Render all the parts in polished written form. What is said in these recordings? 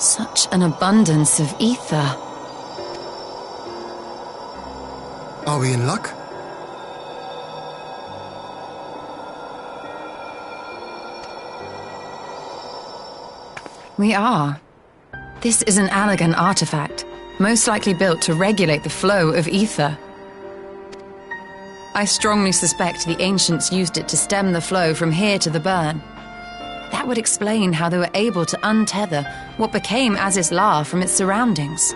Such an abundance of ether. Are we in luck? We are. This is an Allergan artifact, most likely built to regulate the flow of ether. I strongly suspect the ancients used it to stem the flow from here to the burn. That would explain how they were able to untether what became Azys La from its surroundings.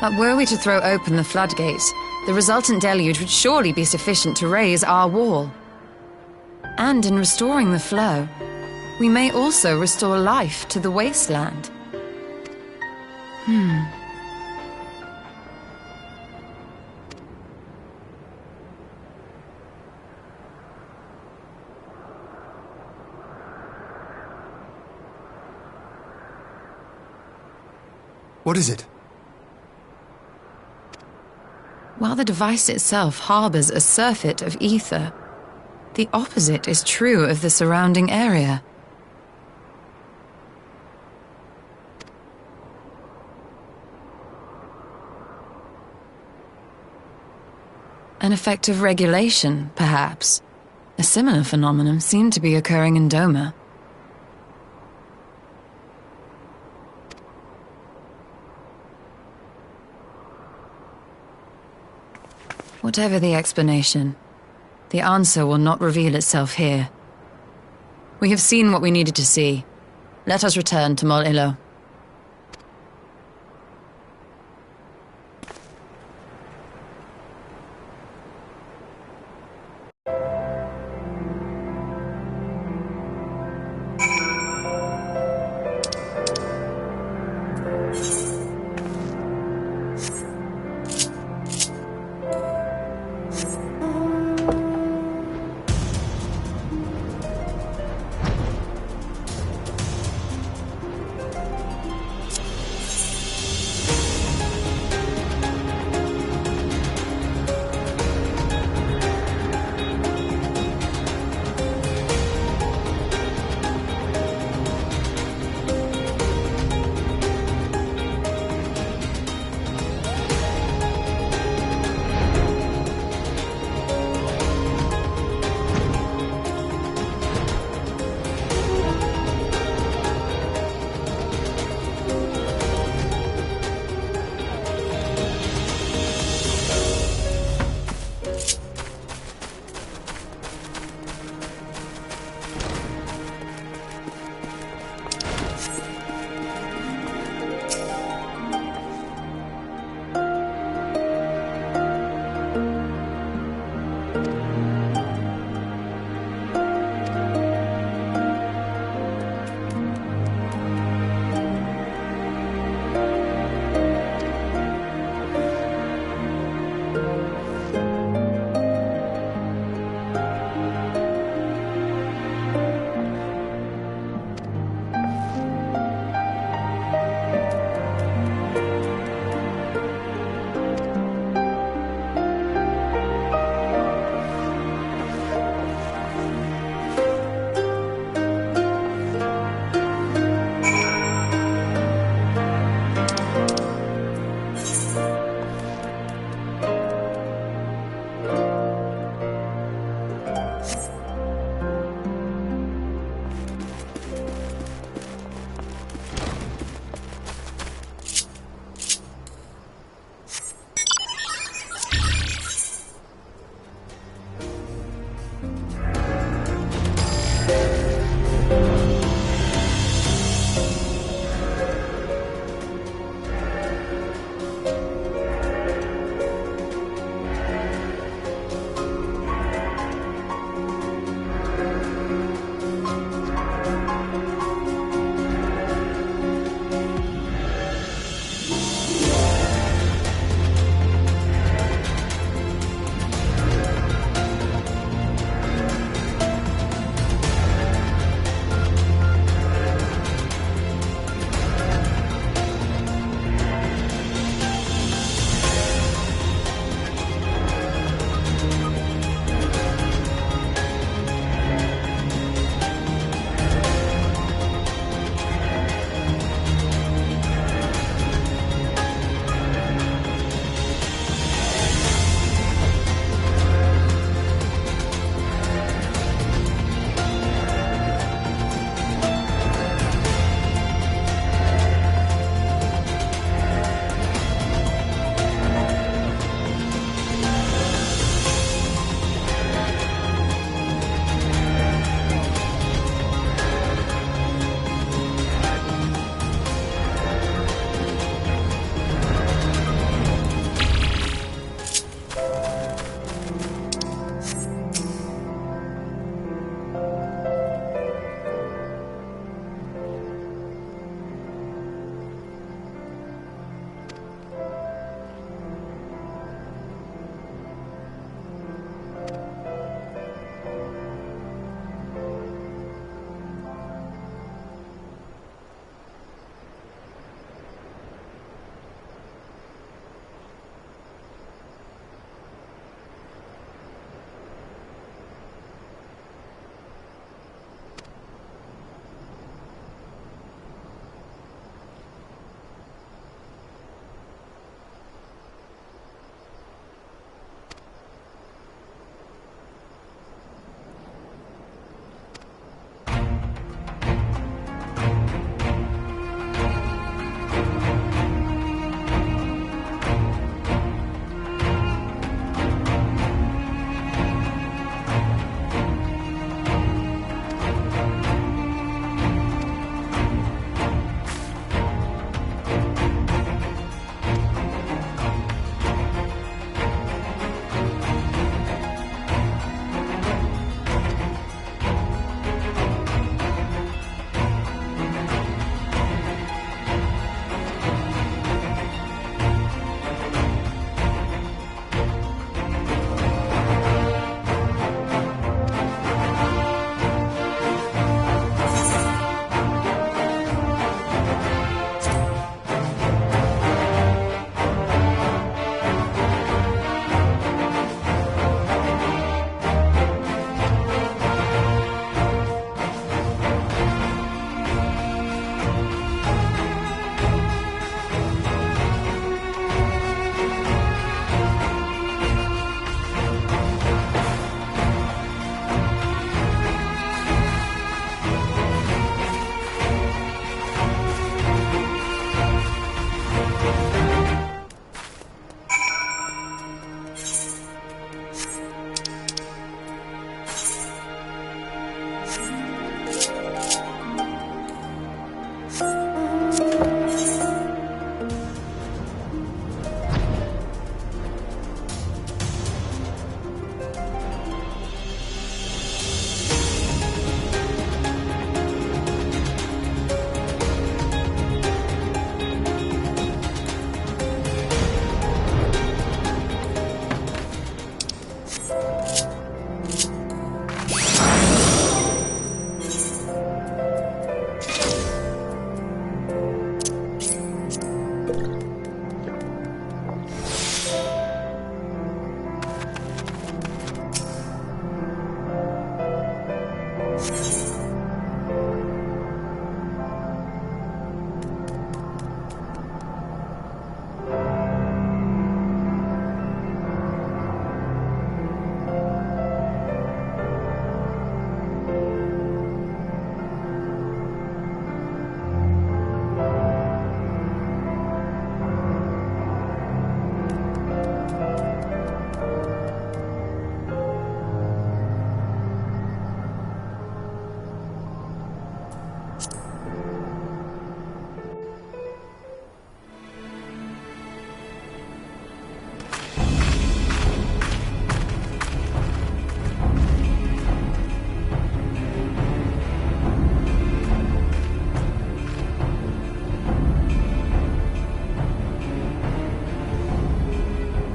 But were we to throw open the floodgates, the resultant deluge would surely be sufficient to raise our wall. And in restoring the flow, we may also restore life to the wasteland. What is it? While the device itself harbors a surfeit of ether, the opposite is true of the surrounding area. An effect of regulation, perhaps. A similar phenomenon seemed to be occurring in Doma. Whatever the explanation, the answer will not reveal itself here. We have seen what we needed to see. Let us return to Mol Ilo.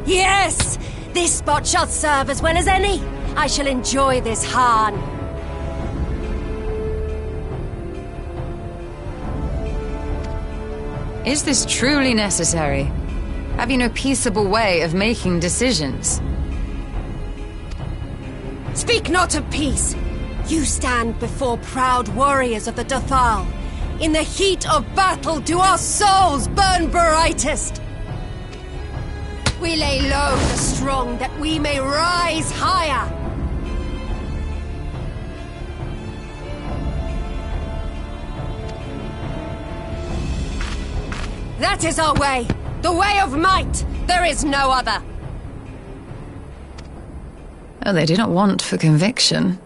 Yes! This spot shall serve as well as any. I shall enjoy this Hahn. Is this truly necessary? Have you no peaceable way of making decisions? Speak not of peace. You stand before proud warriors of the Dothal. In the heat of battle do our souls burn brightest. We lay low the strong that we may rise higher. That is our way. The way of might. There is no other. Oh, they do not want for conviction.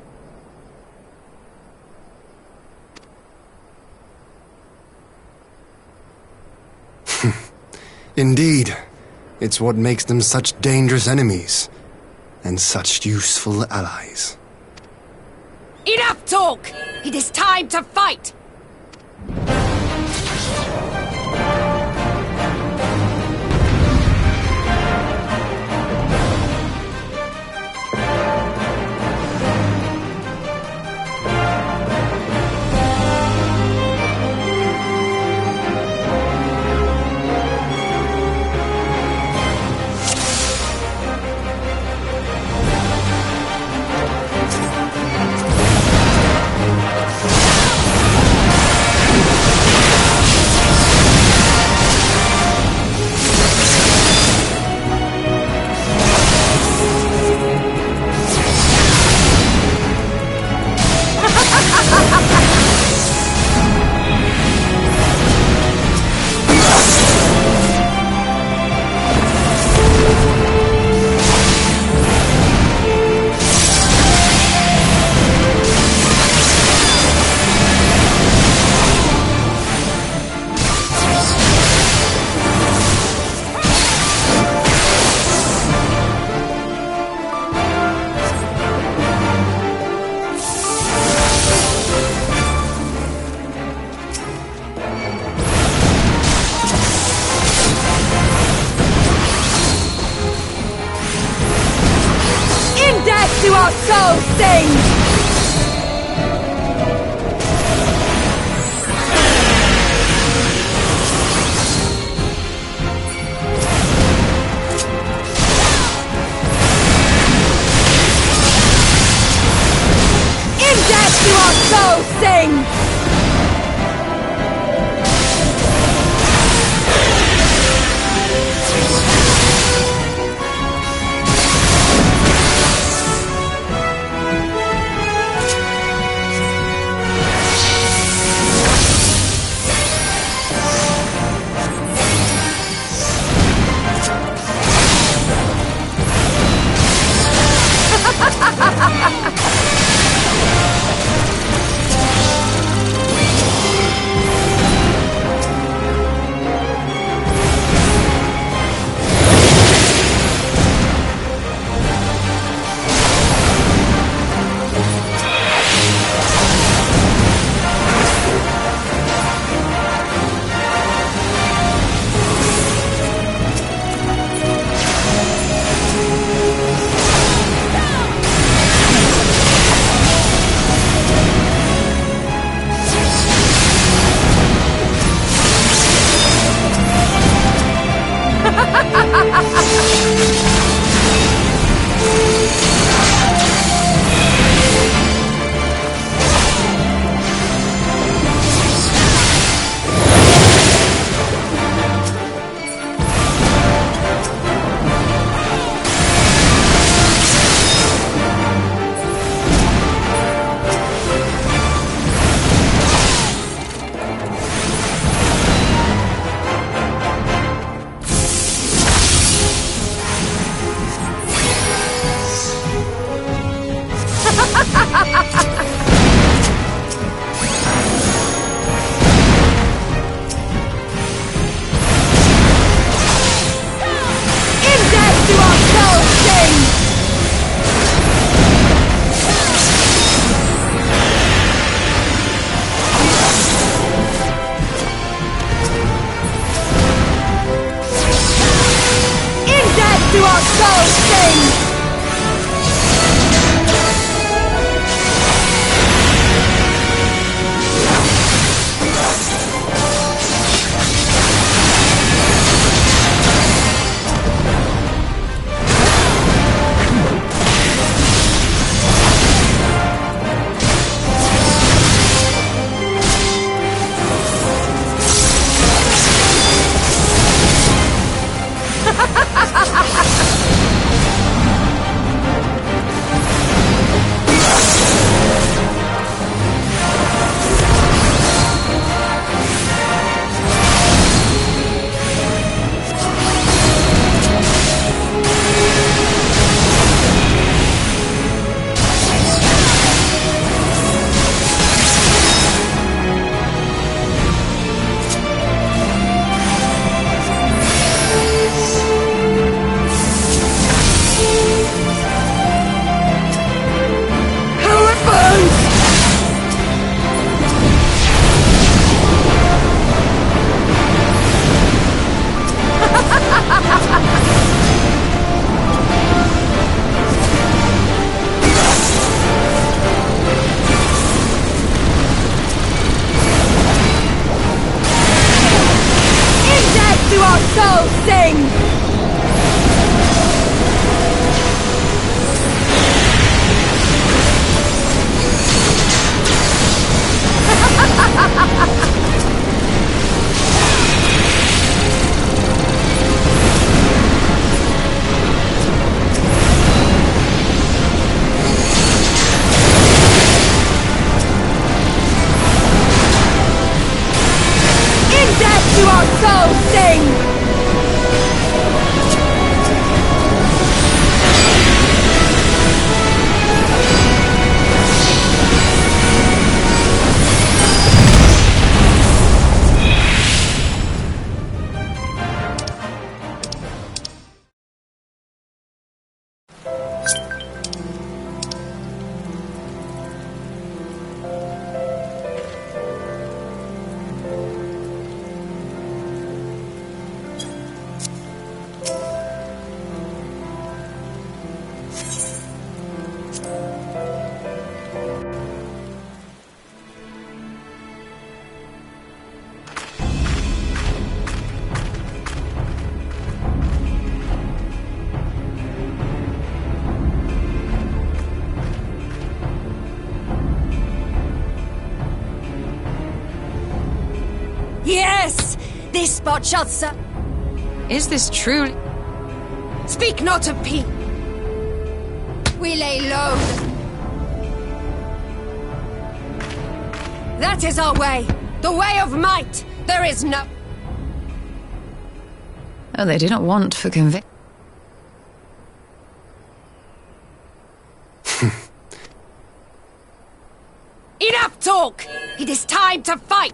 Indeed. It's what makes them such dangerous enemies. And such useful allies. Enough talk! It is time to fight! Do our souls sing! In death do our souls sing! our souls sing! souls sing! To our souls sing! Yes! This spot shall serve. Is this truly? Speak not of peace. We lay low. That is our way. The way of might. There is no... Oh, they do not want for conviction. Enough talk! It is time to fight!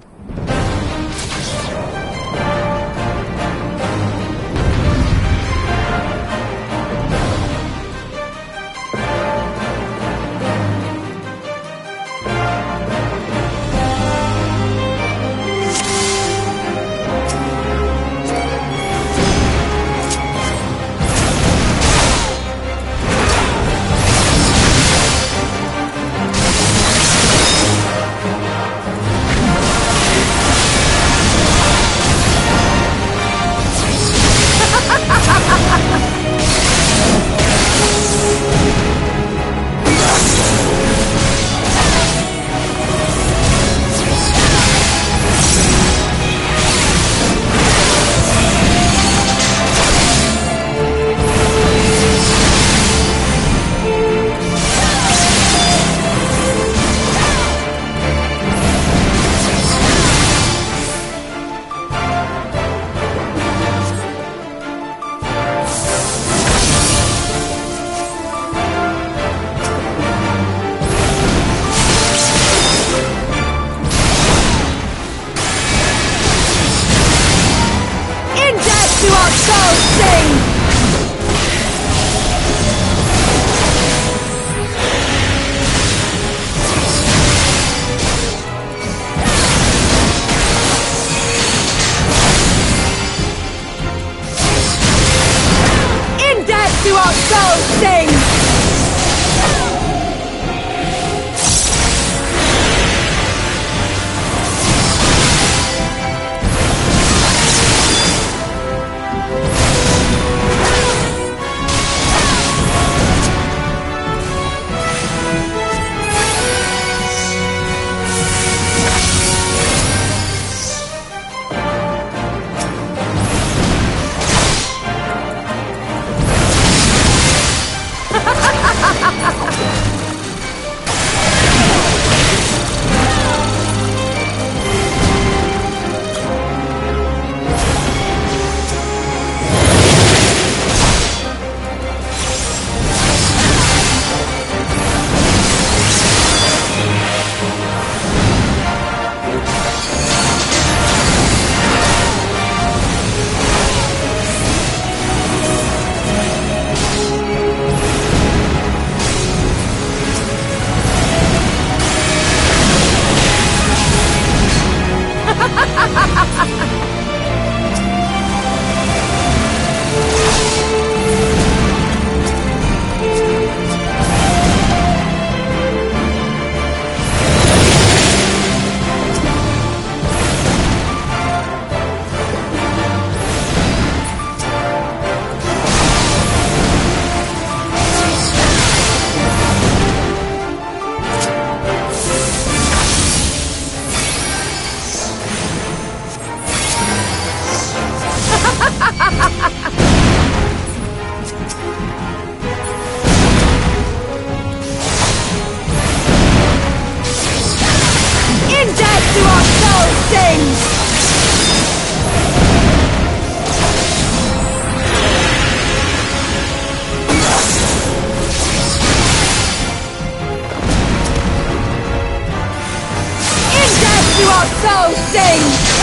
souls sing!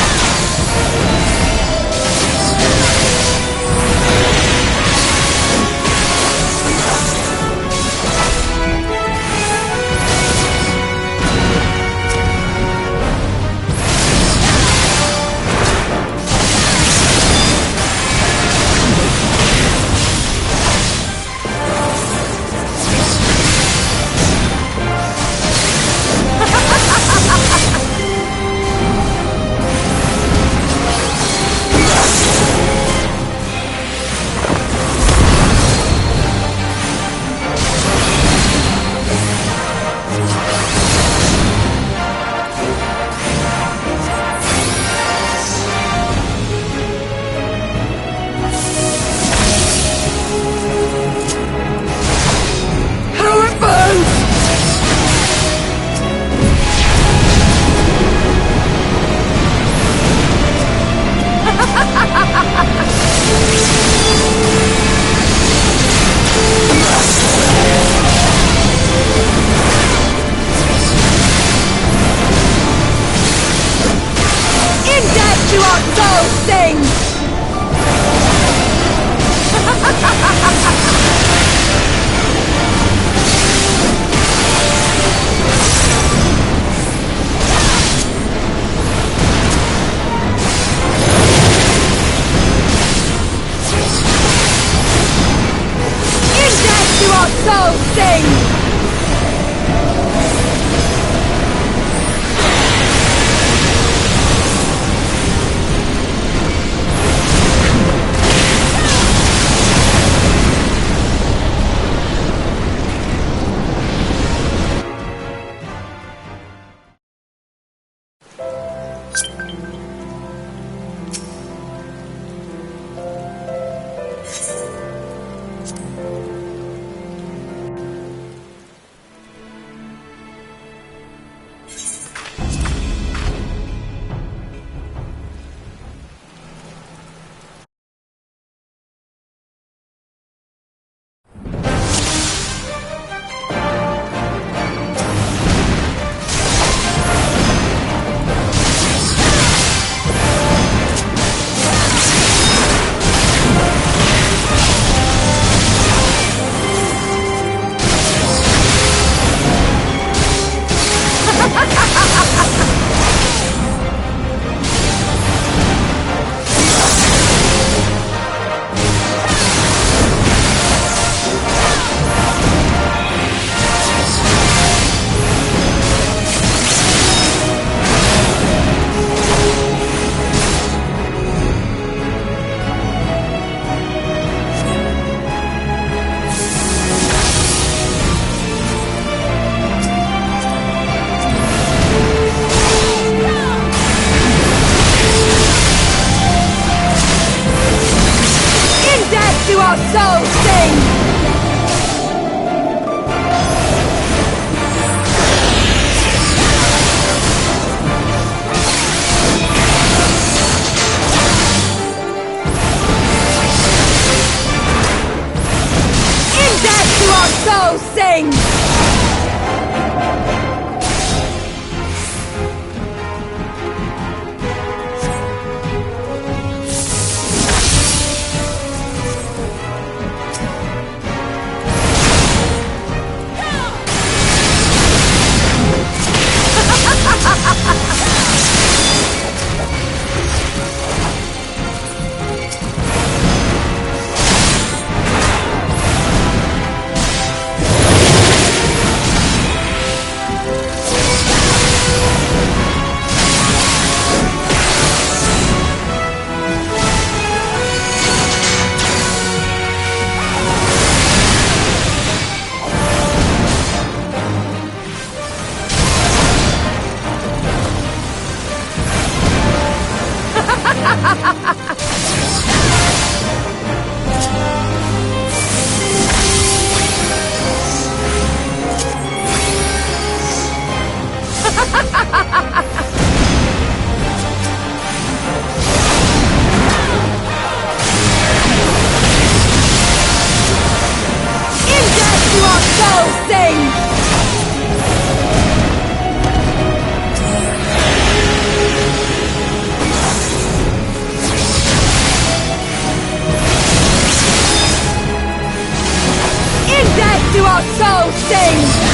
death do our souls sing!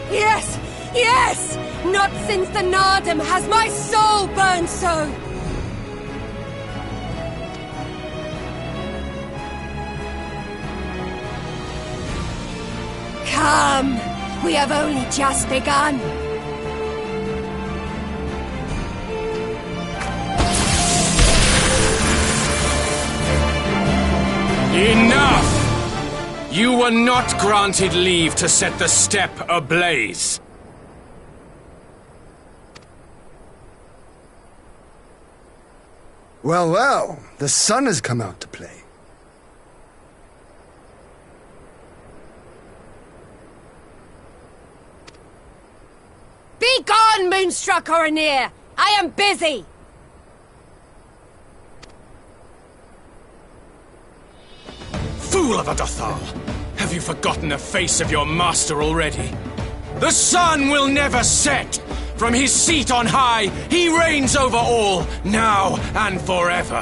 Yes! Yes! Not since the Nardum has my soul burned so! Come! We have only just begun! Enough! You were not granted leave to set the steppe ablaze. Well, well, the sun has come out to play. Be gone, Moonstruck Coroneer! I am busy! Fool of a Dothal! Have you forgotten the face of your master already? The sun will never set! From his seat on high, he reigns over all, now and forever!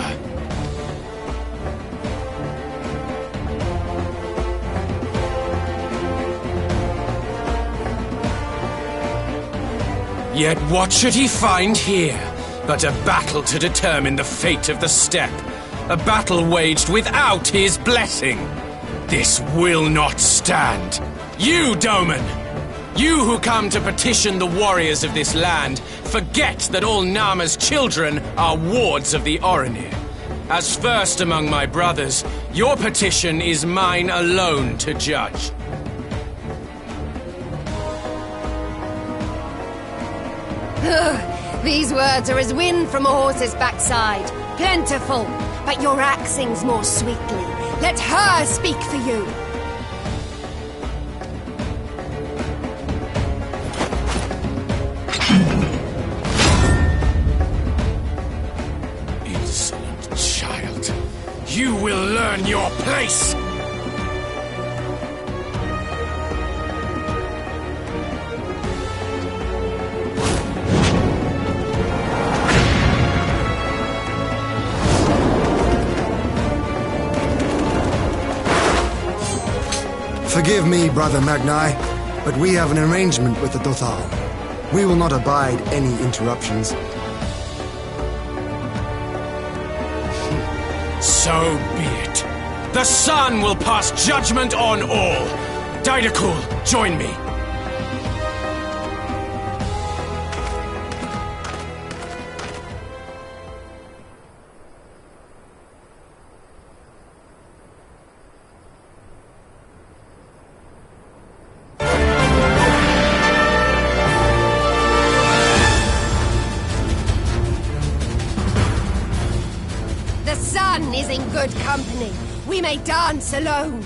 Yet what should he find here but a battle to determine the fate of the steppe? A battle waged without his blessing. This will not stand. You, Doman! You who come to petition the warriors of this land, forget that all Nama's children are wards of the Orinir. As first among my brothers, your petition is mine alone to judge. These words are as wind from a horse's backside. Plentiful, but your axe sings more sweetly. Let her speak for you. Insolent child. You will learn your place! Forgive me, Brother Magni, but we have an arrangement with the Dothal. We will not abide any interruptions. So be it. The sun will pass judgment on all. Didakul, join me. The sun is in good company. We may dance alone.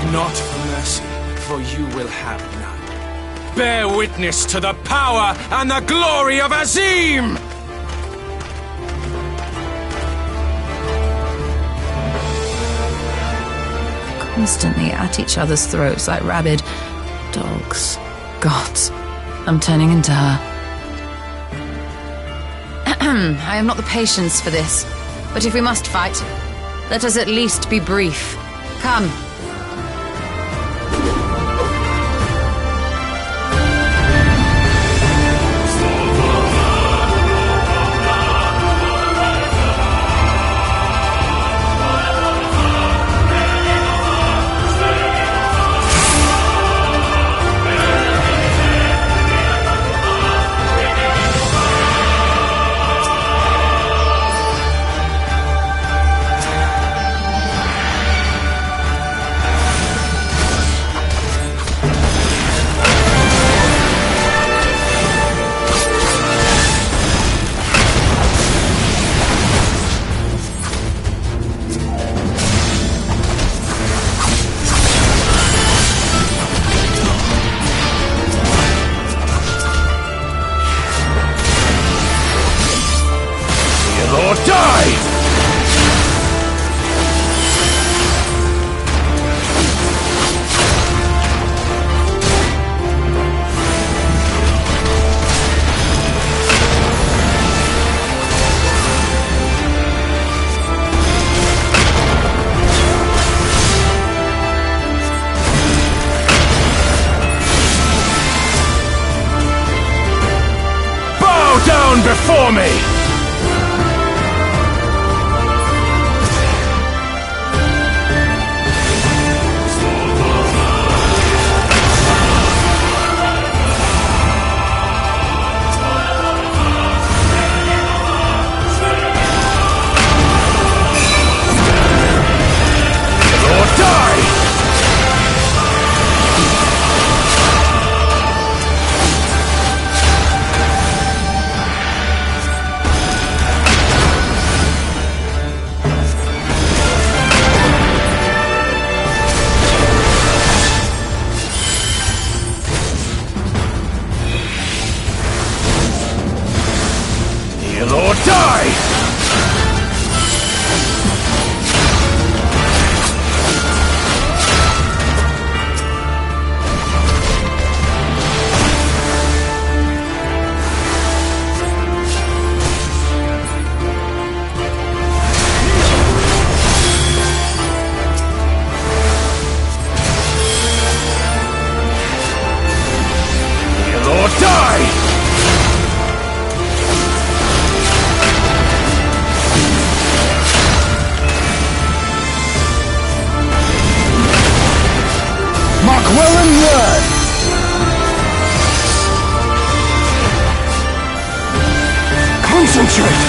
Beg not for mercy, for you will have none. Bear witness to the power and the glory of Azim! Constantly at each other's throats like rabid dogs. Gods, I'm turning into her. I have not the patience for this, but if we must fight, let us at least be brief. Come. Or die! Bow down before me! Kneel or die! Kneel or die! Mark well and learn! Concentrate!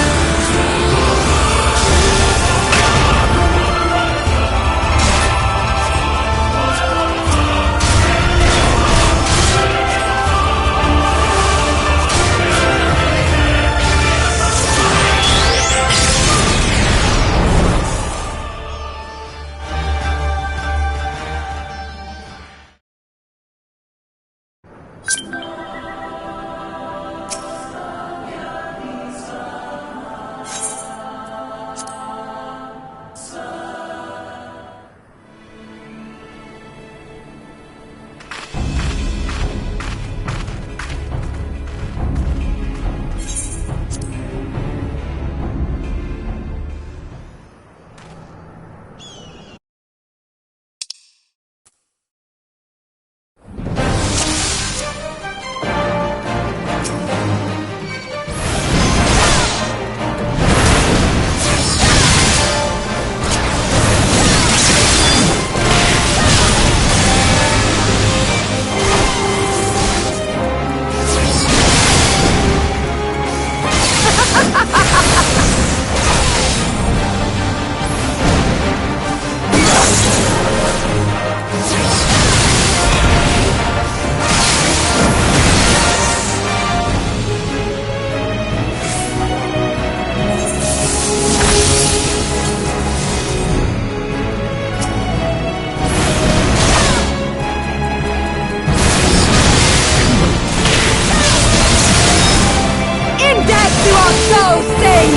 soul sing!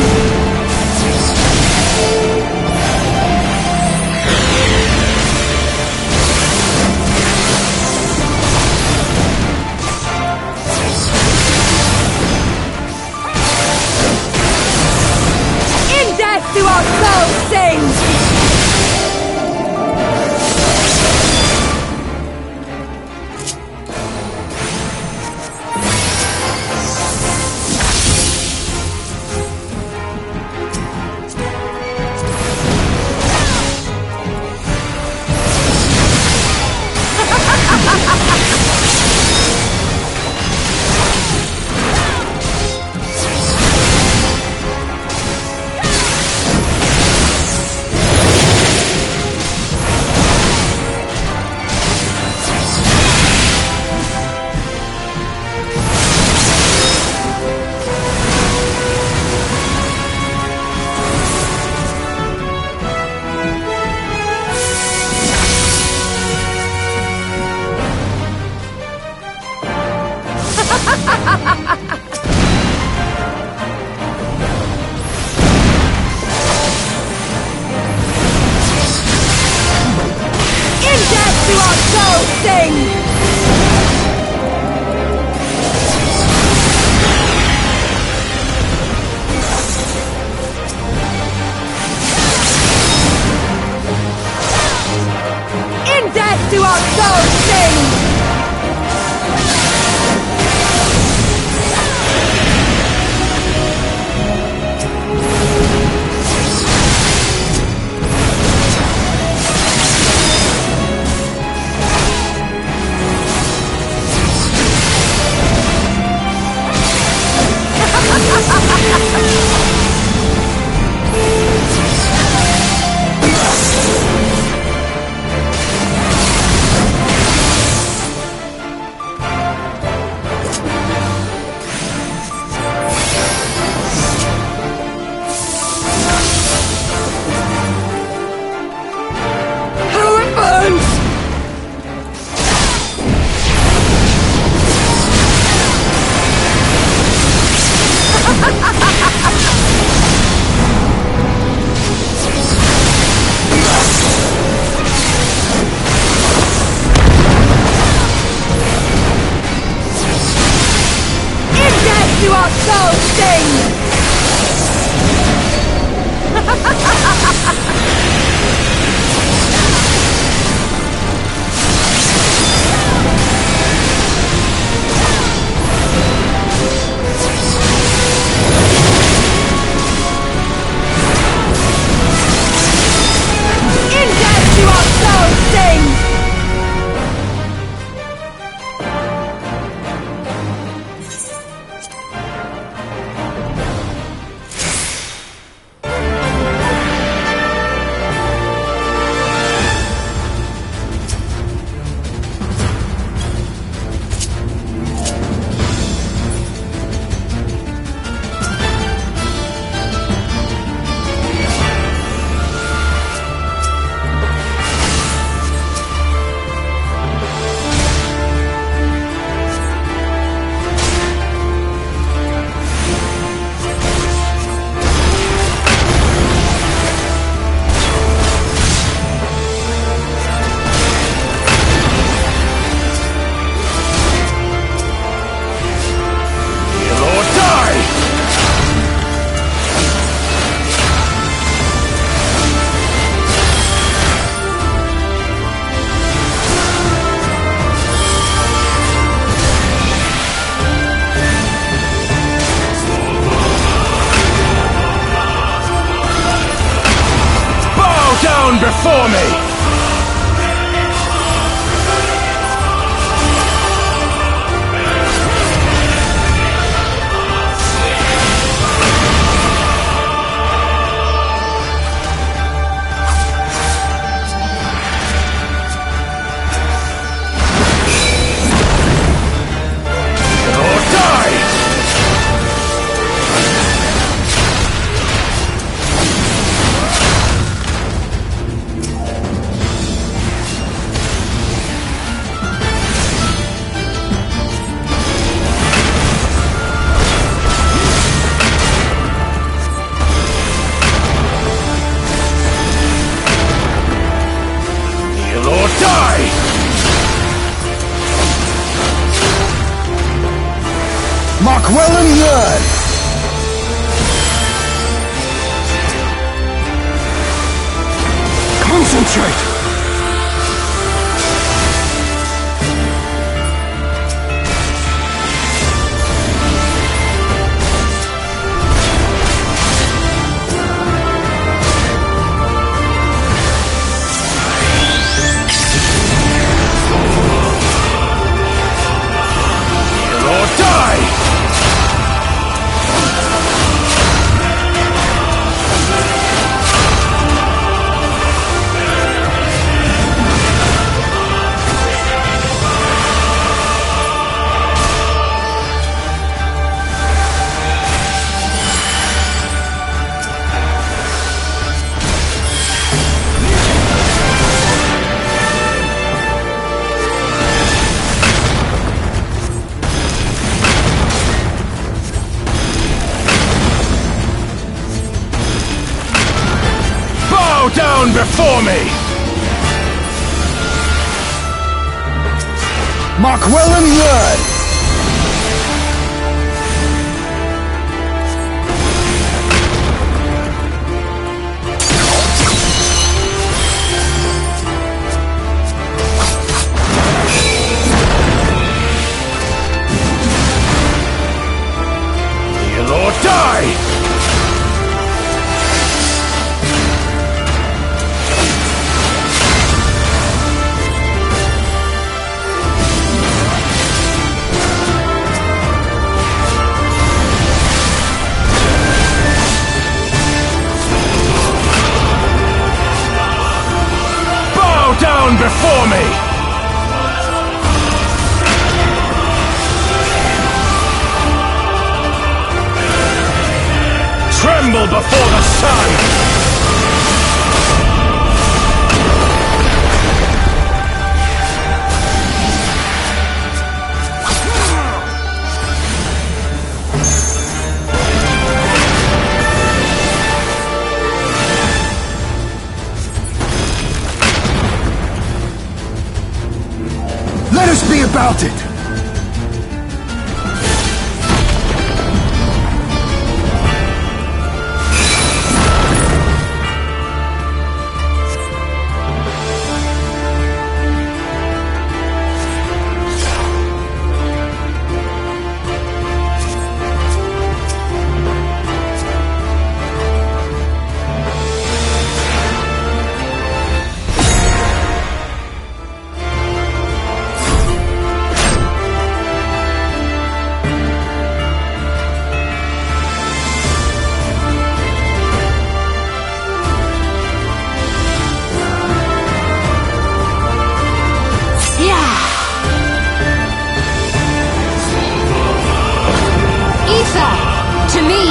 In death do our souls sing! Before me! Penetrate! Down before me! Mark well and learn! Kneel or die! Down before me! Tremble before the sun! Let us be about it! To me!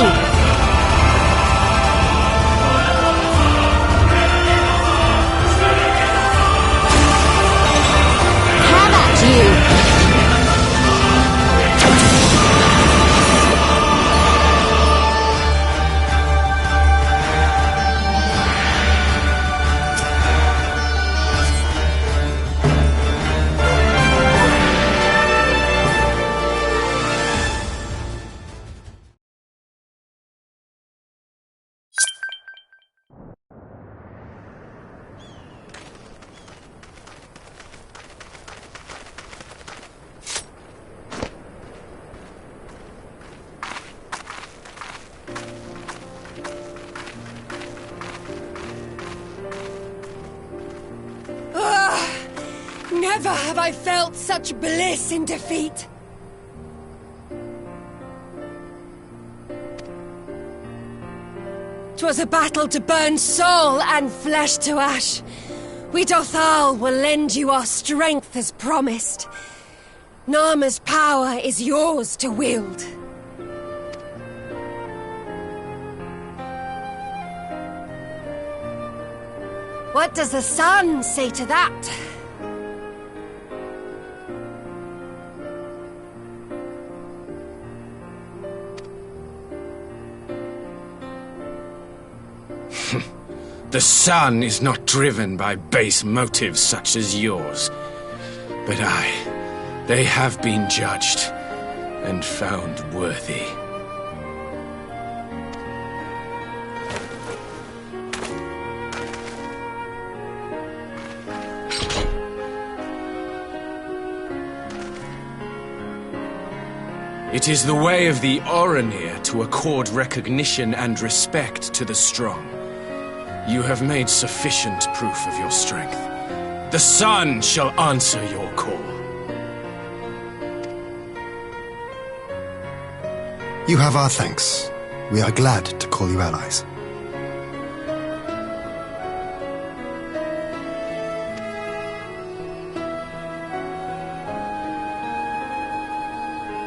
How about you? Never have I felt such bliss in defeat. 'Twas a battle to burn soul and flesh to ash. We Dothal will lend you our strength as promised. Narma's power is yours to wield. What does the sun say to that? The sun is not driven by base motives such as yours. But they have been judged and found worthy. It is the way of the Oranir to accord recognition and respect to the strong. You have made sufficient proof of your strength. The sun shall answer your call. You have our thanks. We are glad to call you allies.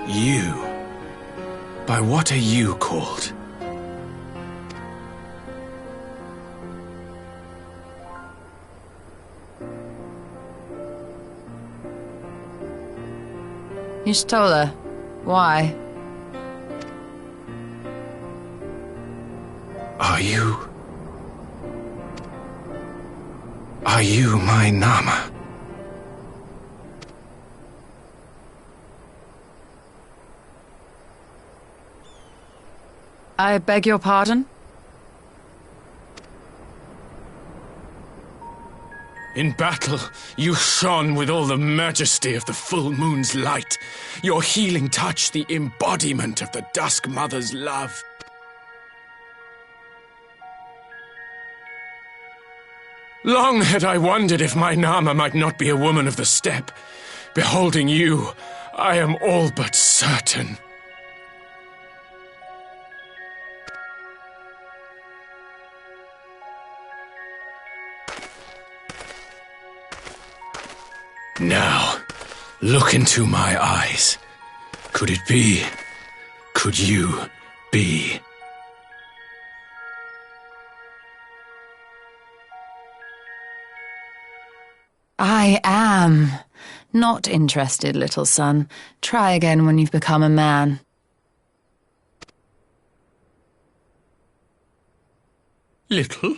You? By what are you called? Y'shtola. Why? Are you my Nama? I beg your pardon? In battle, you shone with all the majesty of the full moon's light. Your healing touch, the embodiment of the Dusk Mother's love. Long had I wondered if my Nama might not be a woman of the steppe. Beholding you, I am all but certain. Now, look into my eyes. Could it be? Could you be? I am. Not interested, little son. Try again when you've become a man. Little?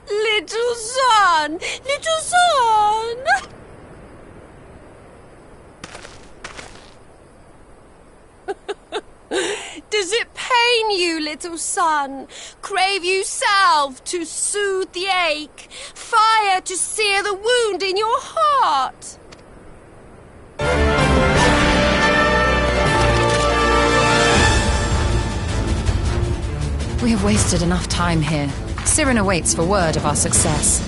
Little son! Little son! Does it pain you, little son? Crave you salve to soothe the ache? Fire to sear the wound in your heart? We have wasted enough time here. Sirin awaits for word of our success.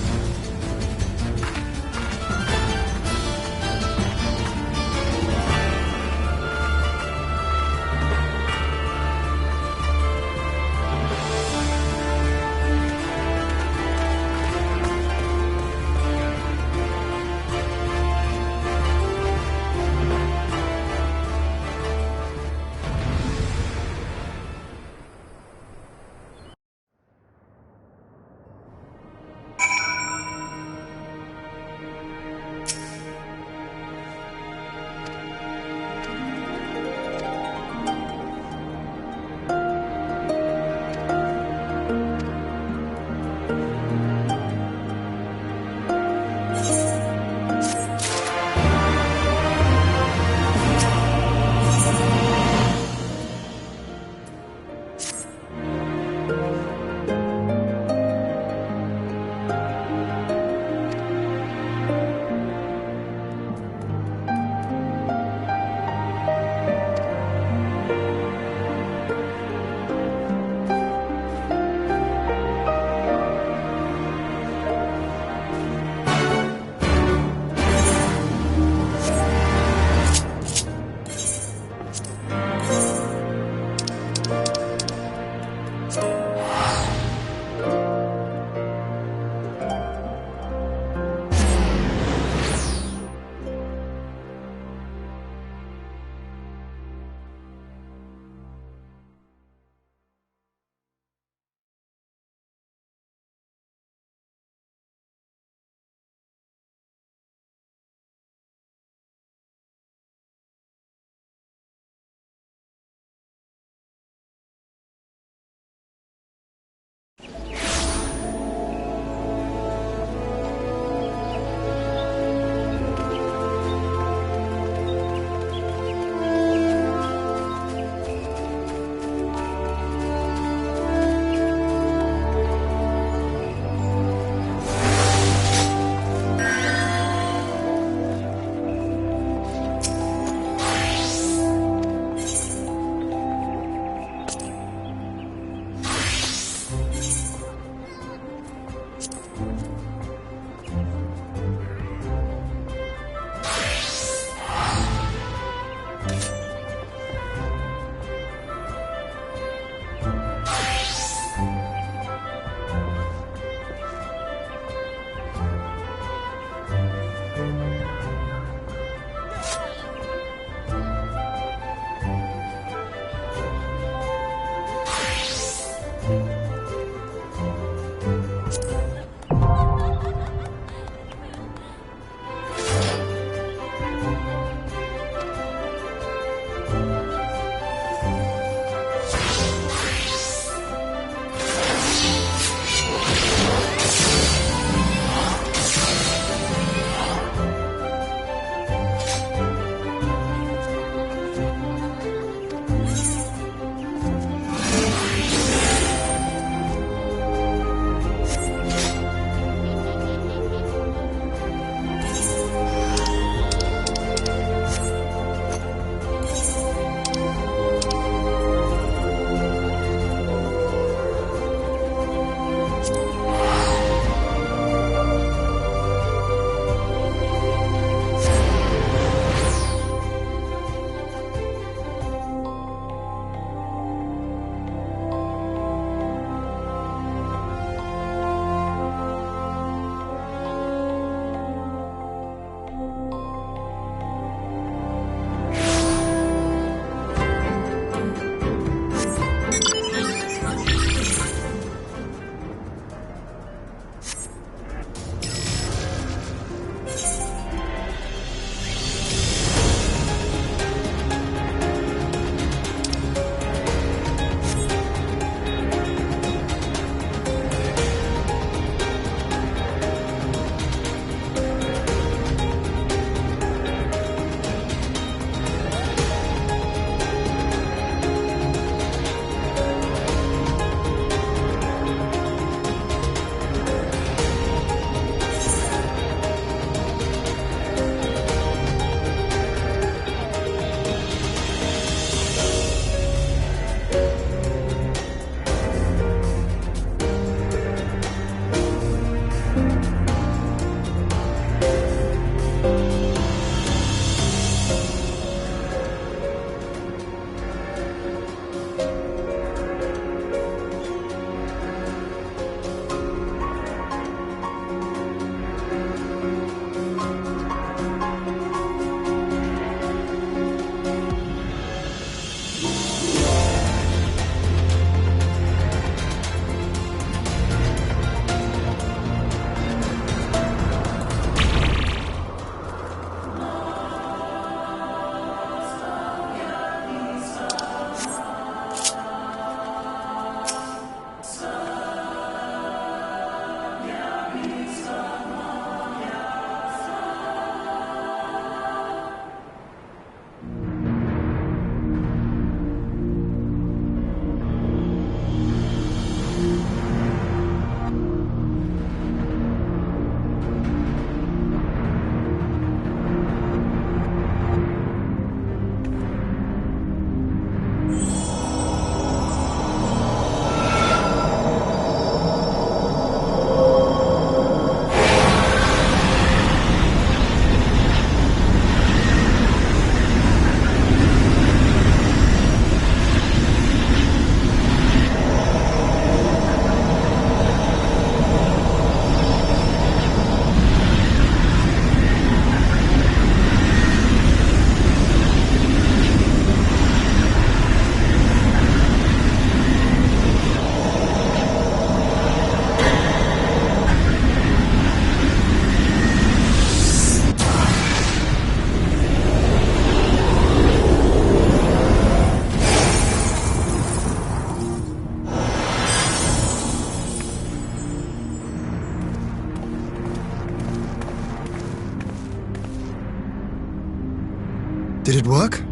Did it work?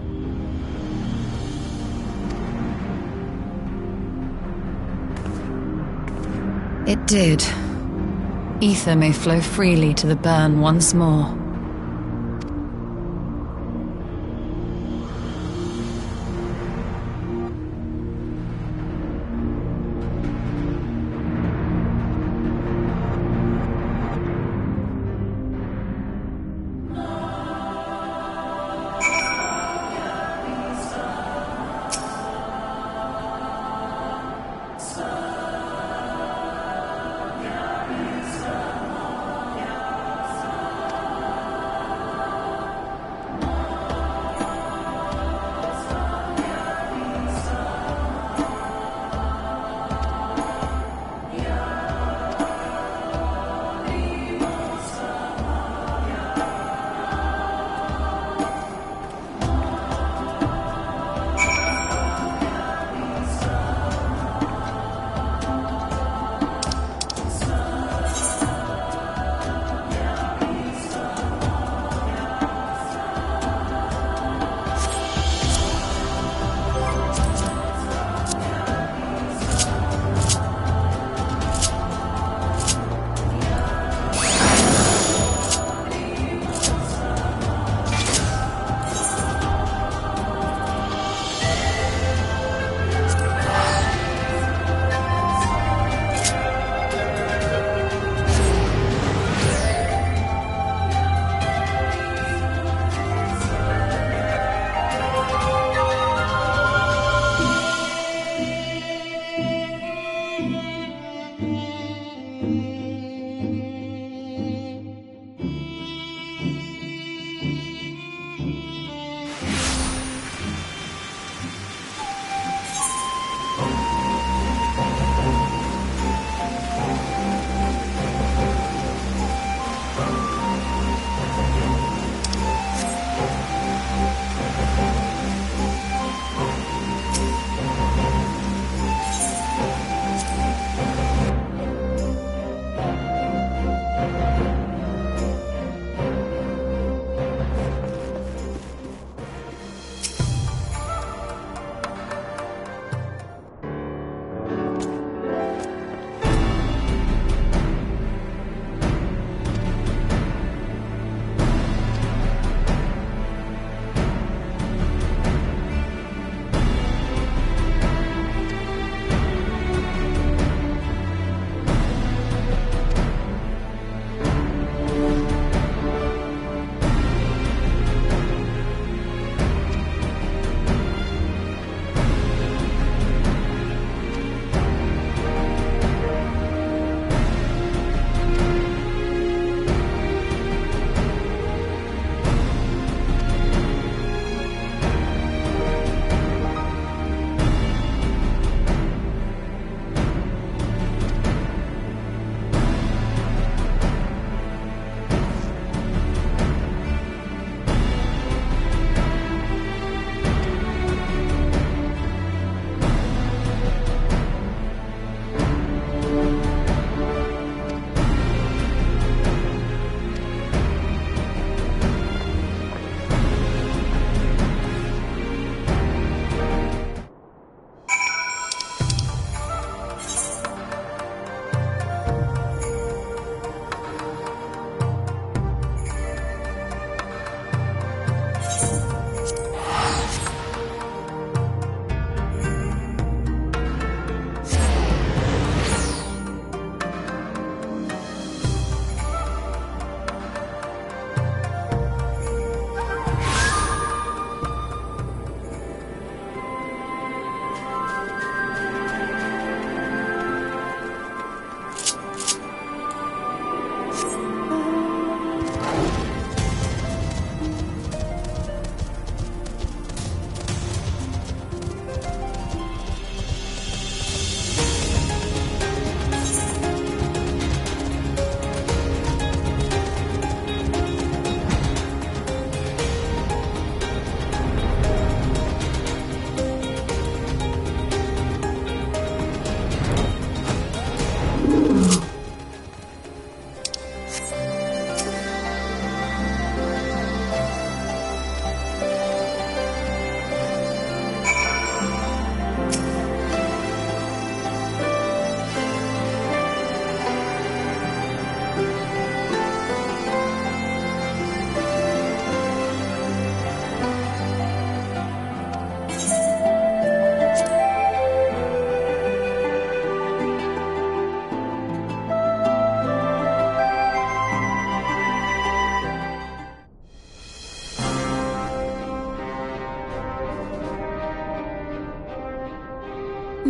It did. Ether may flow freely to the burn once more.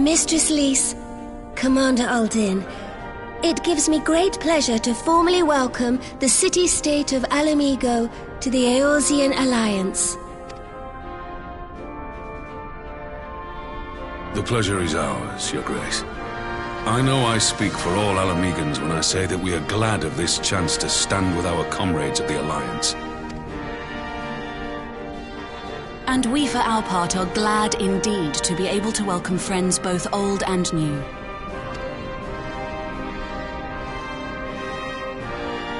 Mistress Lys, Commander Aldin, it gives me great pleasure to formally welcome the city-state of Alamigo to the Eorzean Alliance. The pleasure is ours, Your Grace. I know I speak for all Alamegans when I say that we are glad of this chance to stand with our comrades of the Alliance. And we, for our part, are glad indeed to be able to welcome friends both old and new.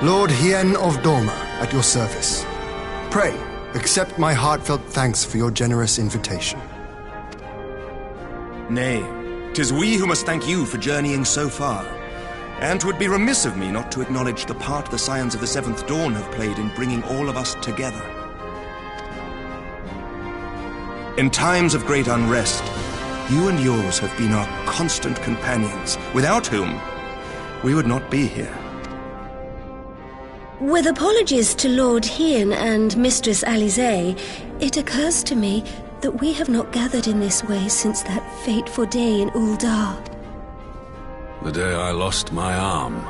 Lord Hien of Doma, at your service. Pray, accept my heartfelt thanks for your generous invitation. Nay, 'tis we who must thank you for journeying so far. And 'twould be remiss of me not to acknowledge the part the Scions of the Seventh Dawn have played in bringing all of us together. In times of great unrest, you and yours have been our constant companions, without whom we would not be here. With apologies to Lord Hien and Mistress Alisaie, it occurs to me that we have not gathered in this way since that fateful day in Uldar. The day I lost my arm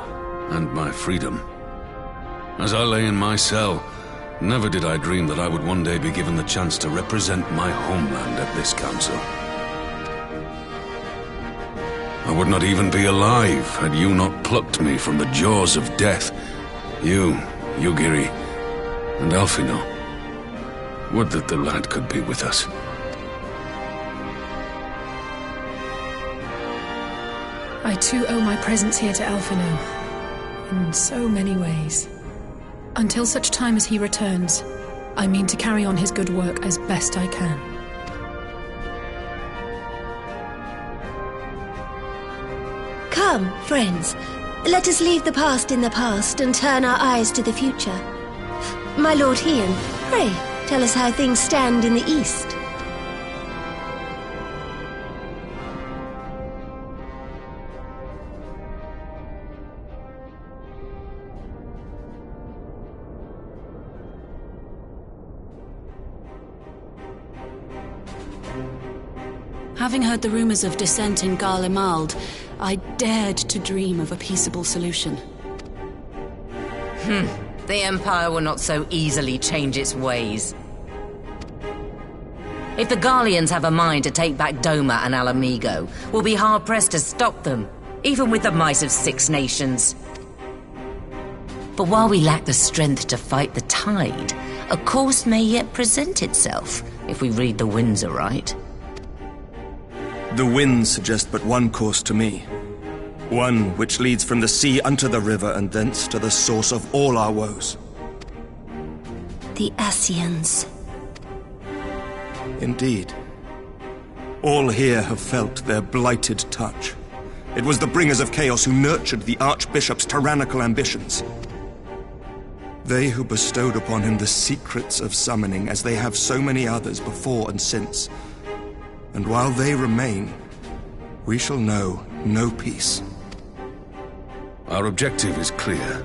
and my freedom. As I lay in my cell, never did I dream that I would one day be given the chance to represent my homeland at this council. I would not even be alive had you not plucked me from the jaws of death. You, Yugiri, and Alphino. Would that the lad could be with us. I too owe my presence here to Alphino, in so many ways. Until such time as he returns, I mean to carry on his good work as best I can. Come, friends. Let us leave the past in the past and turn our eyes to the future. My Lord Hien, pray, tell us how things stand in the east. Having heard the rumors of dissent in Garlemald, I dared to dream of a peaceable solution. The Empire will not so easily change its ways. If the Garleans have a mind to take back Doma and Alamigo, we'll be hard-pressed to stop them, even with the might of 6 nations. But while we lack the strength to fight the tide, a course may yet present itself, if we read the winds aright. The winds suggest but one course to me. One which leads from the sea unto the river and thence to the source of all our woes. The Ascians. Indeed. All here have felt their blighted touch. It was the bringers of chaos who nurtured the Archbishop's tyrannical ambitions. They who bestowed upon him the secrets of summoning, as they have so many others before and since. And while they remain, we shall know no peace. Our objective is clear.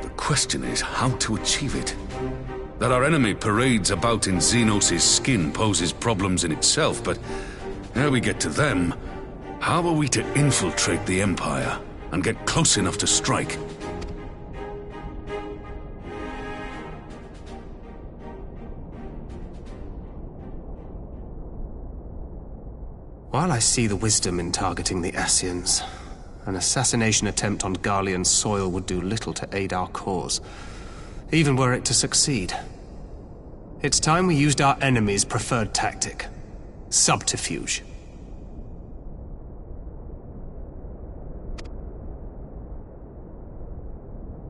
The question is how to achieve it. That our enemy parades about in Xenos' skin poses problems in itself, but ere we get to them, how are we to infiltrate the Empire and get close enough to strike? While I see the wisdom in targeting the Ascians, an assassination attempt on Garlean soil would do little to aid our cause, even were it to succeed. It's time we used our enemy's preferred tactic: subterfuge.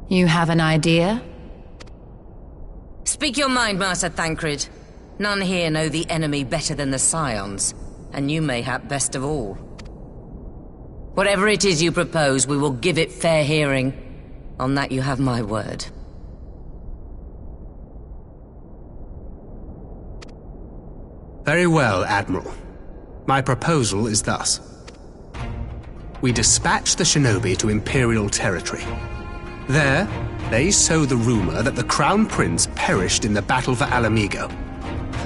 You have an idea? Speak your mind, Master Thancred. None here know the enemy better than the Scions, and you mayhap best of all. Whatever it is you propose, we will give it fair hearing. On that you have my word. Very well, Admiral. My proposal is thus. We dispatch the shinobi to Imperial territory. There, they sow the rumor that the Crown Prince perished in the battle for Alamigo.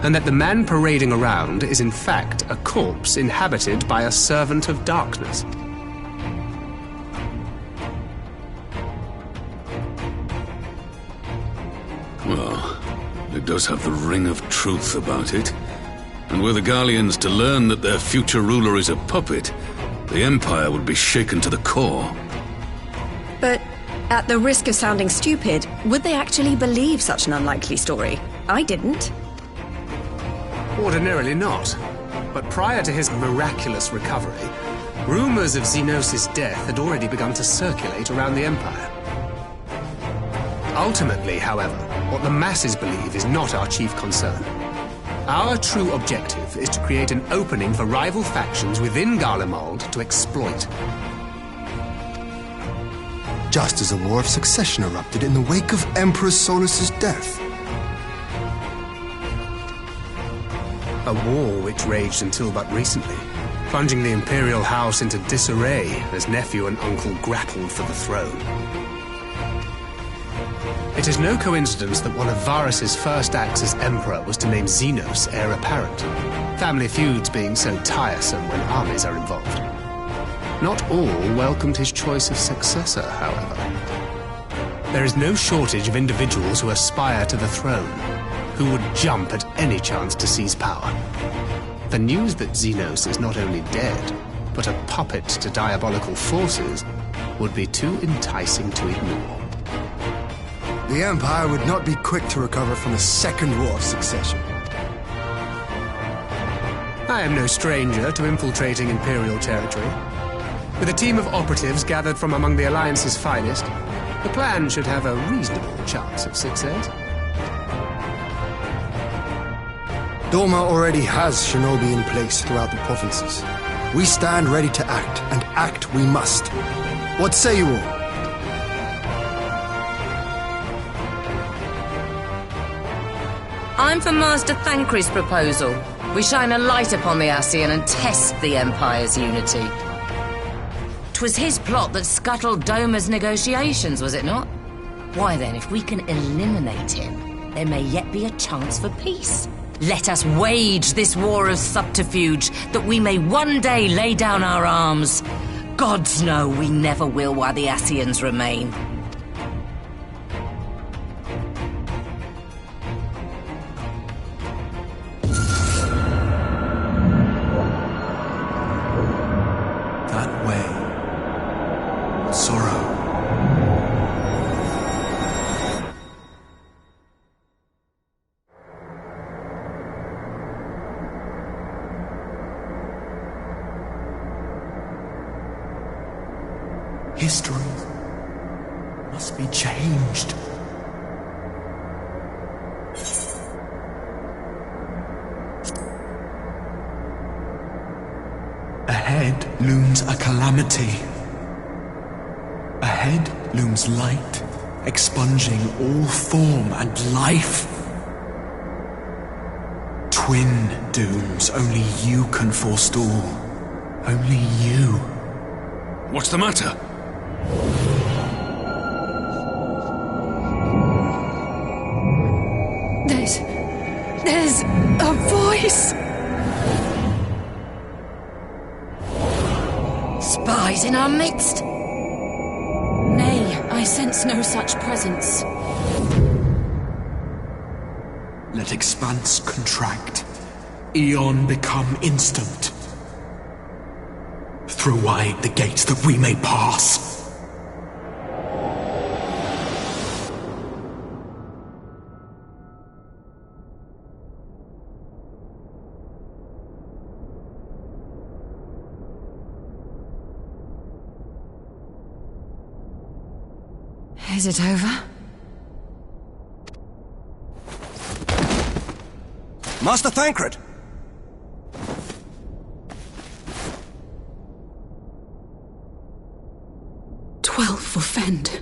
and that the man parading around is in fact a corpse inhabited by a servant of darkness. Well, it does have the ring of truth about it. And were the Garleans to learn that their future ruler is a puppet, the Empire would be shaken to the core. But, at the risk of sounding stupid, would they actually believe such an unlikely story? I didn't. Ordinarily not. But prior to his miraculous recovery, rumors of Xenos' death had already begun to circulate around the Empire. Ultimately, however, what the masses believe is not our chief concern. Our true objective is to create an opening for rival factions within Garlemald to exploit. Just as a war of succession erupted in the wake of Emperor Solus's death. A war which raged until but recently, plunging the Imperial House into disarray as nephew and uncle grappled for the throne. It is no coincidence that one of Varus's first acts as Emperor was to name Xenos heir apparent, family feuds being so tiresome when armies are involved. Not all welcomed his choice of successor, however. There is no shortage of individuals who aspire to the throne, who would jump at any chance to seize power. The news that Xenos is not only dead, but a puppet to diabolical forces, would be too enticing to ignore. The Empire would not be quick to recover from a second war of succession. I am no stranger to infiltrating Imperial territory. With a team of operatives gathered from among the Alliance's finest, the plan should have a reasonable chance of success. Doma already has shinobi in place throughout the provinces. We stand ready to act, and act we must. What say you all? I'm for Master Thancred's proposal. We shine a light upon the Ascian and test the Empire's unity. 'Twas his plot that scuttled Doma's negotiations, was it not? Why then, if we can eliminate him, there may yet be a chance for peace. Let us wage this war of subterfuge, that we may one day lay down our arms. Gods know we never will while the Ascians remain. History must be changed. Ahead looms a calamity. Ahead looms light, expunging all form and life. Twin dooms only you can forestall. Only you. What's the matter? There's a voice! Spies in our midst? Nay, I sense no such presence. Let expanse contract, eon become instant. Throw wide the gates that we may pass. Is it over? Master Thancred! For Fend.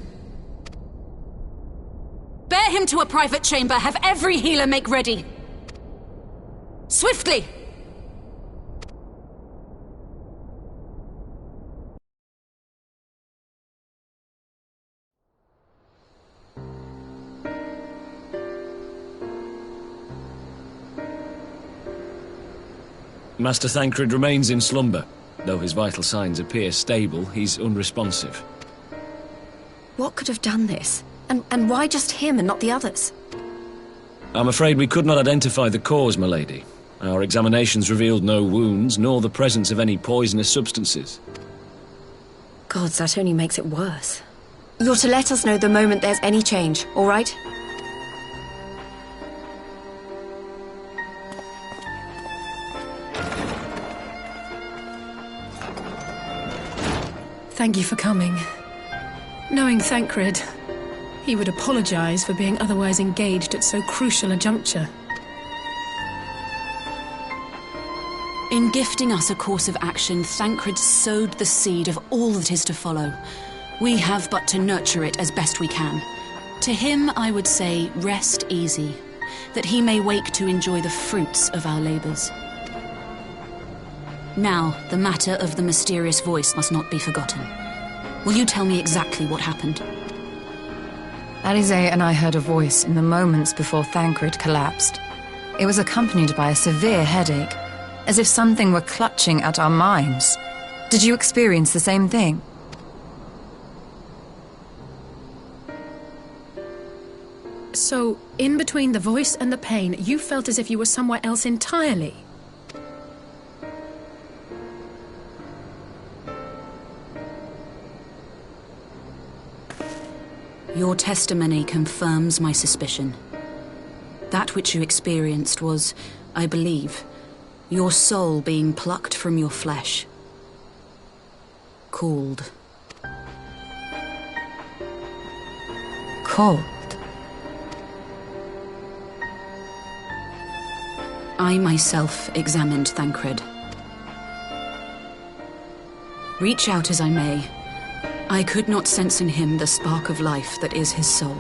Bear him to a private chamber. Have every healer make ready. Swiftly! Master Thancred remains in slumber. Though his vital signs appear stable, he's unresponsive. What could have done this? And why just him and not the others? I'm afraid we could not identify the cause, my lady. Our examinations revealed no wounds, nor the presence of any poisonous substances. Gods, that only makes it worse. You're to let us know the moment there's any change, all right? Thank you for coming. Knowing Thancred, he would apologize for being otherwise engaged at so crucial a juncture. In gifting us a course of action, Thancred sowed the seed of all that is to follow. We have but to nurture it as best we can. To him, I would say, rest easy, that he may wake to enjoy the fruits of our labors. Now, the matter of the mysterious voice must not be forgotten. Will you tell me exactly what happened? Alize and I heard a voice in the moments before Thancred collapsed. It was accompanied by a severe headache, as if something were clutching at our minds. Did you experience the same thing? So, in between the voice and the pain, you felt as if you were somewhere else entirely? Your testimony confirms my suspicion. That which you experienced was, I believe, your soul being plucked from your flesh. Called. Called? I myself examined Thancred. Reach out as I may, I could not sense in him the spark of life that is his soul.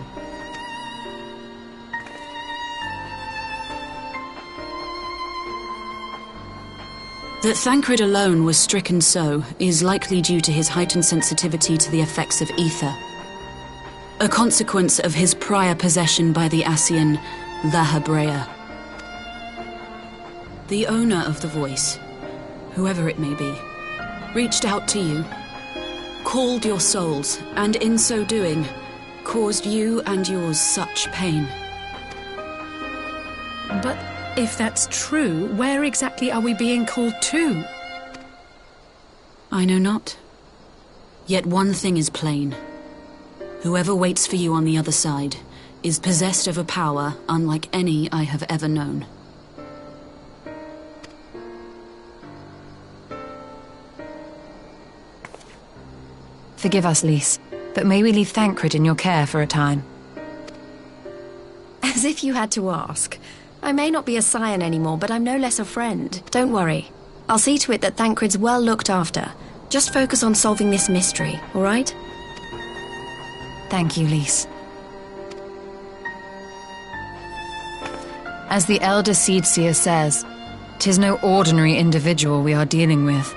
That Thancred alone was stricken so is likely due to his heightened sensitivity to the effects of ether, a consequence of his prior possession by the Ascian La Hebrea. The owner of the voice, whoever it may be, reached out to you, called your souls, and in so doing, caused you and yours such pain. But if that's true, where exactly are we being called to? I know not. Yet one thing is plain. Whoever waits for you on the other side is possessed of a power unlike any I have ever known. Forgive us, Lys, but may we leave Thancred in your care for a time? As if you had to ask. I may not be a scion anymore, but I'm no less a friend. Don't worry. I'll see to it that Thancred's well looked after. Just focus on solving this mystery, all right? Thank you, Lys. As the Elder Seedseer says, 'tis no ordinary individual we are dealing with.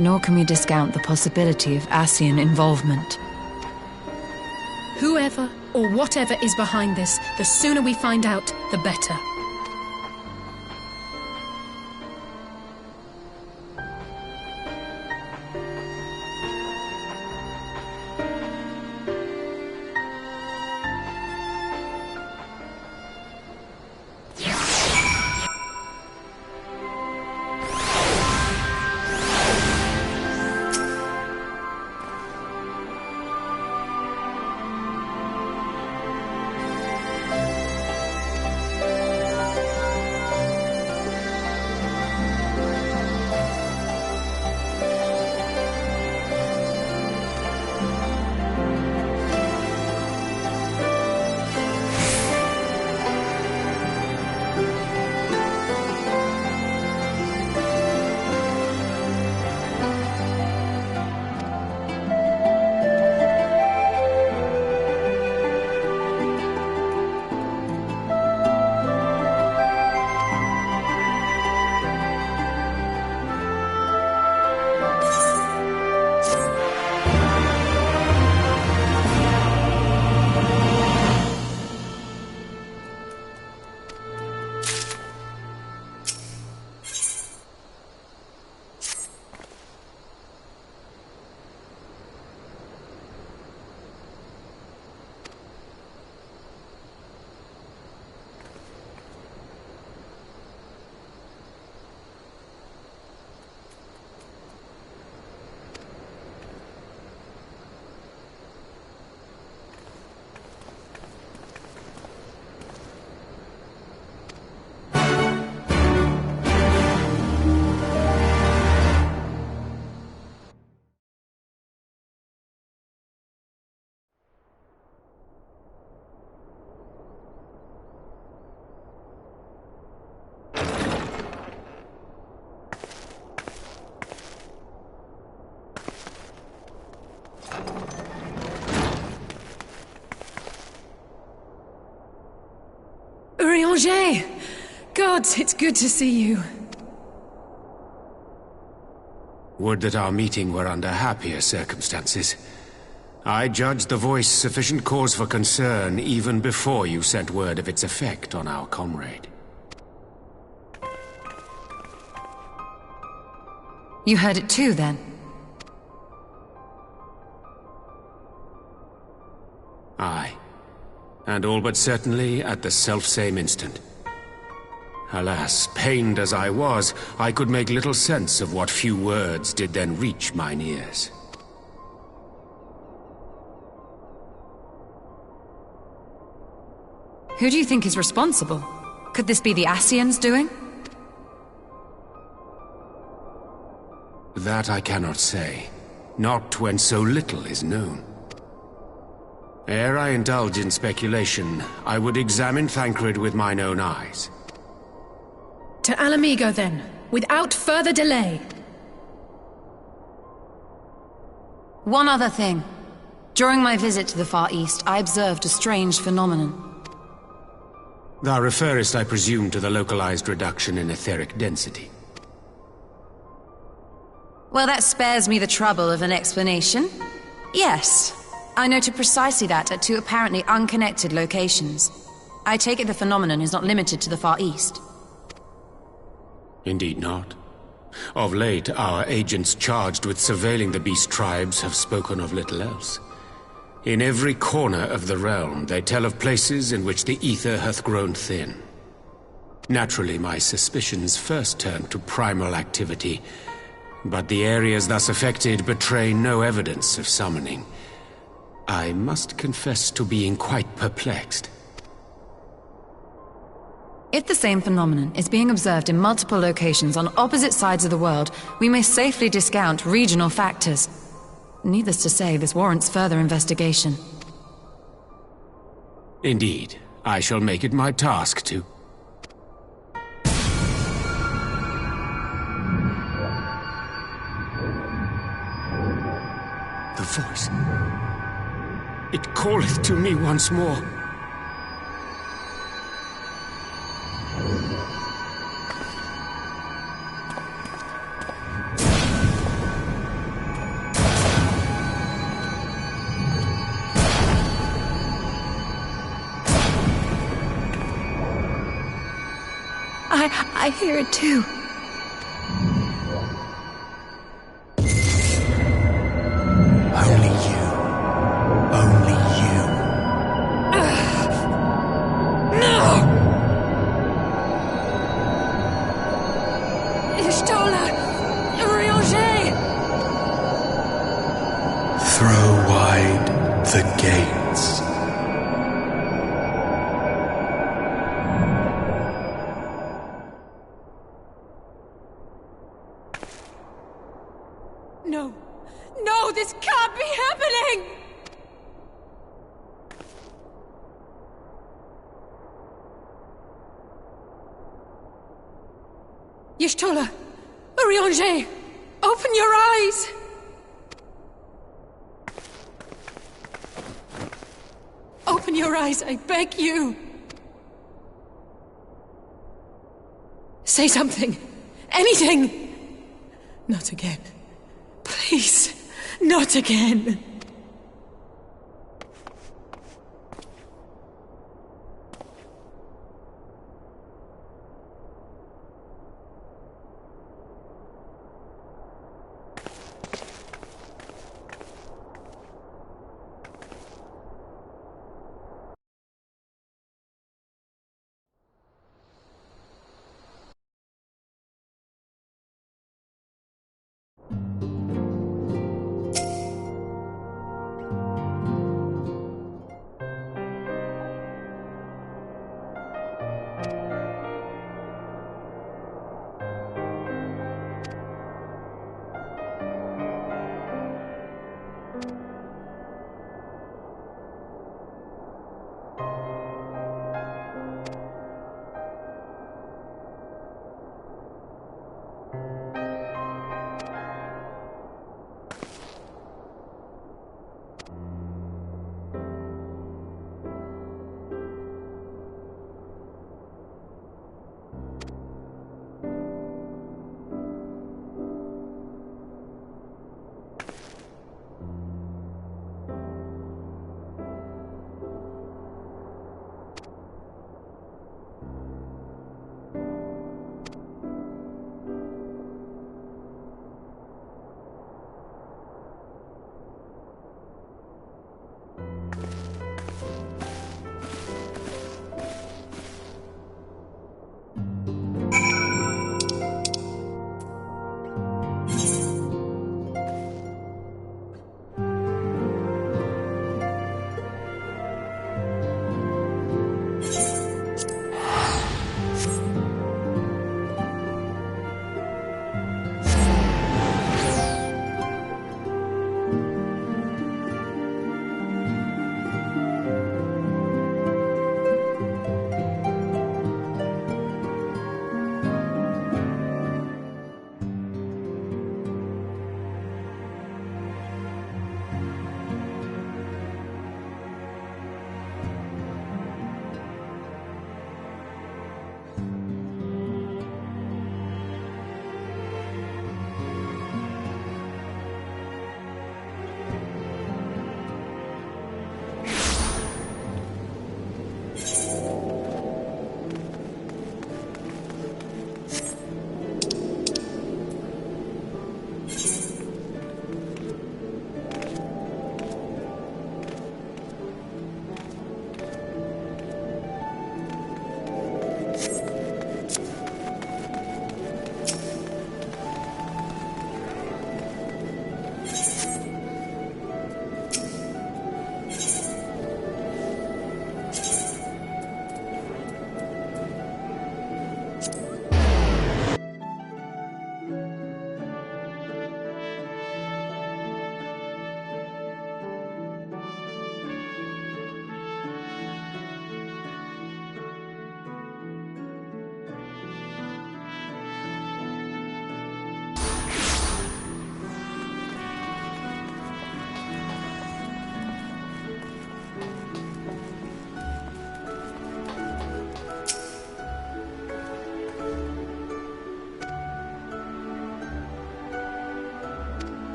Nor can we discount the possibility of Ascian involvement. Whoever or whatever is behind this, the sooner we find out, the better. Roger! Gods, it's good to see you. Would that our meeting were under happier circumstances. I judged the voice sufficient cause for concern even before you sent word of its effect on our comrade. You heard it too, then? Aye. And all but certainly at the selfsame instant. Alas, pained as I was, I could make little sense of what few words did then reach mine ears. Who do you think is responsible? Could this be the Ascians doing? That I cannot say. Not when so little is known. Ere I indulge in speculation, I would examine Thancred with mine own eyes. To Alamigo, then, without further delay. One other thing. During my visit to the Far East, I observed a strange phenomenon. Thou referrest, I presume, to the localized reduction in etheric density. Well, that spares me the trouble of an explanation. Yes, I noted precisely that at two apparently unconnected locations. I take it the phenomenon is not limited to the Far East. Indeed not. Of late, our agents charged with surveilling the beast tribes have spoken of little else. In every corner of the realm, they tell of places in which the ether hath grown thin. Naturally, my suspicions first turned to primal activity, but the areas thus affected betray no evidence of summoning. I must confess to being quite perplexed. If the same phenomenon is being observed in multiple locations on opposite sides of the world, we may safely discount regional factors. Needless to say, this warrants further investigation. Indeed, I shall make it my task to... The voice... It calleth to me once more. I hear it too. Only you. Only you. No! Ishtola! Roger! Throw wide the gates. No! No, this can't be happening! Y'shtola! Urianger! Open your eyes! Open your eyes, I beg you! Say something! Anything! Not again. Please, not again.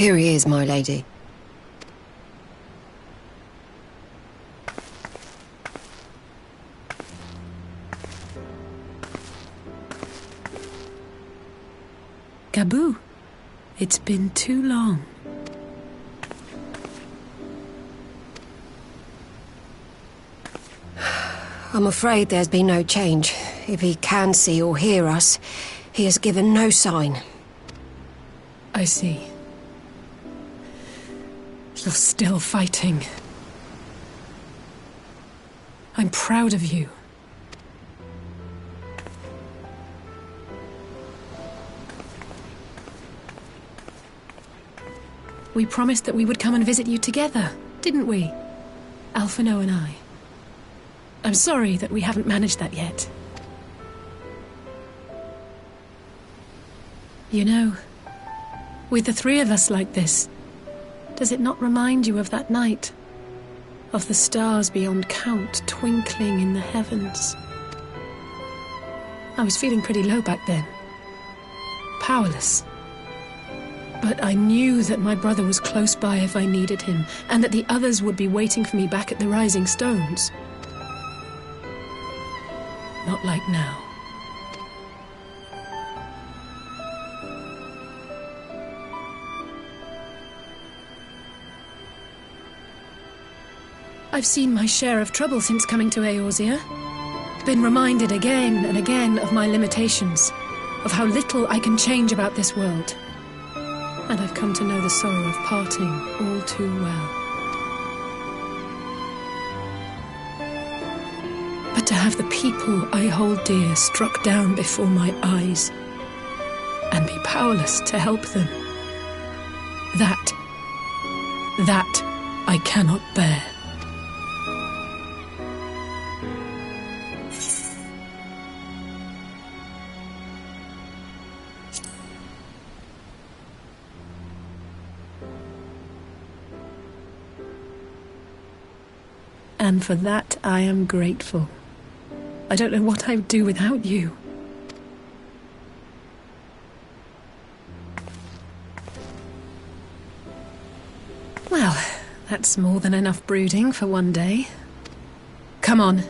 Here he is, my lady. Gabu, it's been too long. I'm afraid there's been no change. If he can see or hear us, he has given no sign. I see. You're still fighting. I'm proud of you. We promised that we would come and visit you together, didn't we? Alphino and I. I'm sorry that we haven't managed that yet. You know, with the three of us like this, does it not remind you of that night? Of the stars beyond count twinkling in the heavens? I was feeling pretty low back then. Powerless. But I knew that my brother was close by if I needed him, and that the others would be waiting for me back at the Rising Stones. Not like now. I've seen my share of trouble since coming to Eorzea. Been reminded again and again of my limitations, of how little I can change about this world. And I've come to know the sorrow of parting all too well. But to have the people I hold dear struck down before my eyes, and be powerless to help them, that I cannot bear. And for that I am grateful. I don't know what I would do without you. Well, that's more than enough brooding for one day. Come on,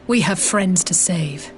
we have friends to save.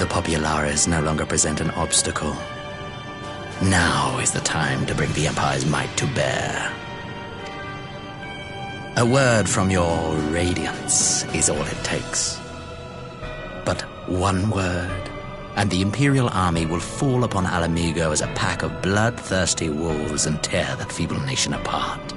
the populares no longer present an obstacle. Now is the time to bring the Empire's might to bear. A word from your Radiance is all it takes. But one word, and the Imperial army will fall upon Alamigo as a pack of bloodthirsty wolves and tear that feeble nation apart.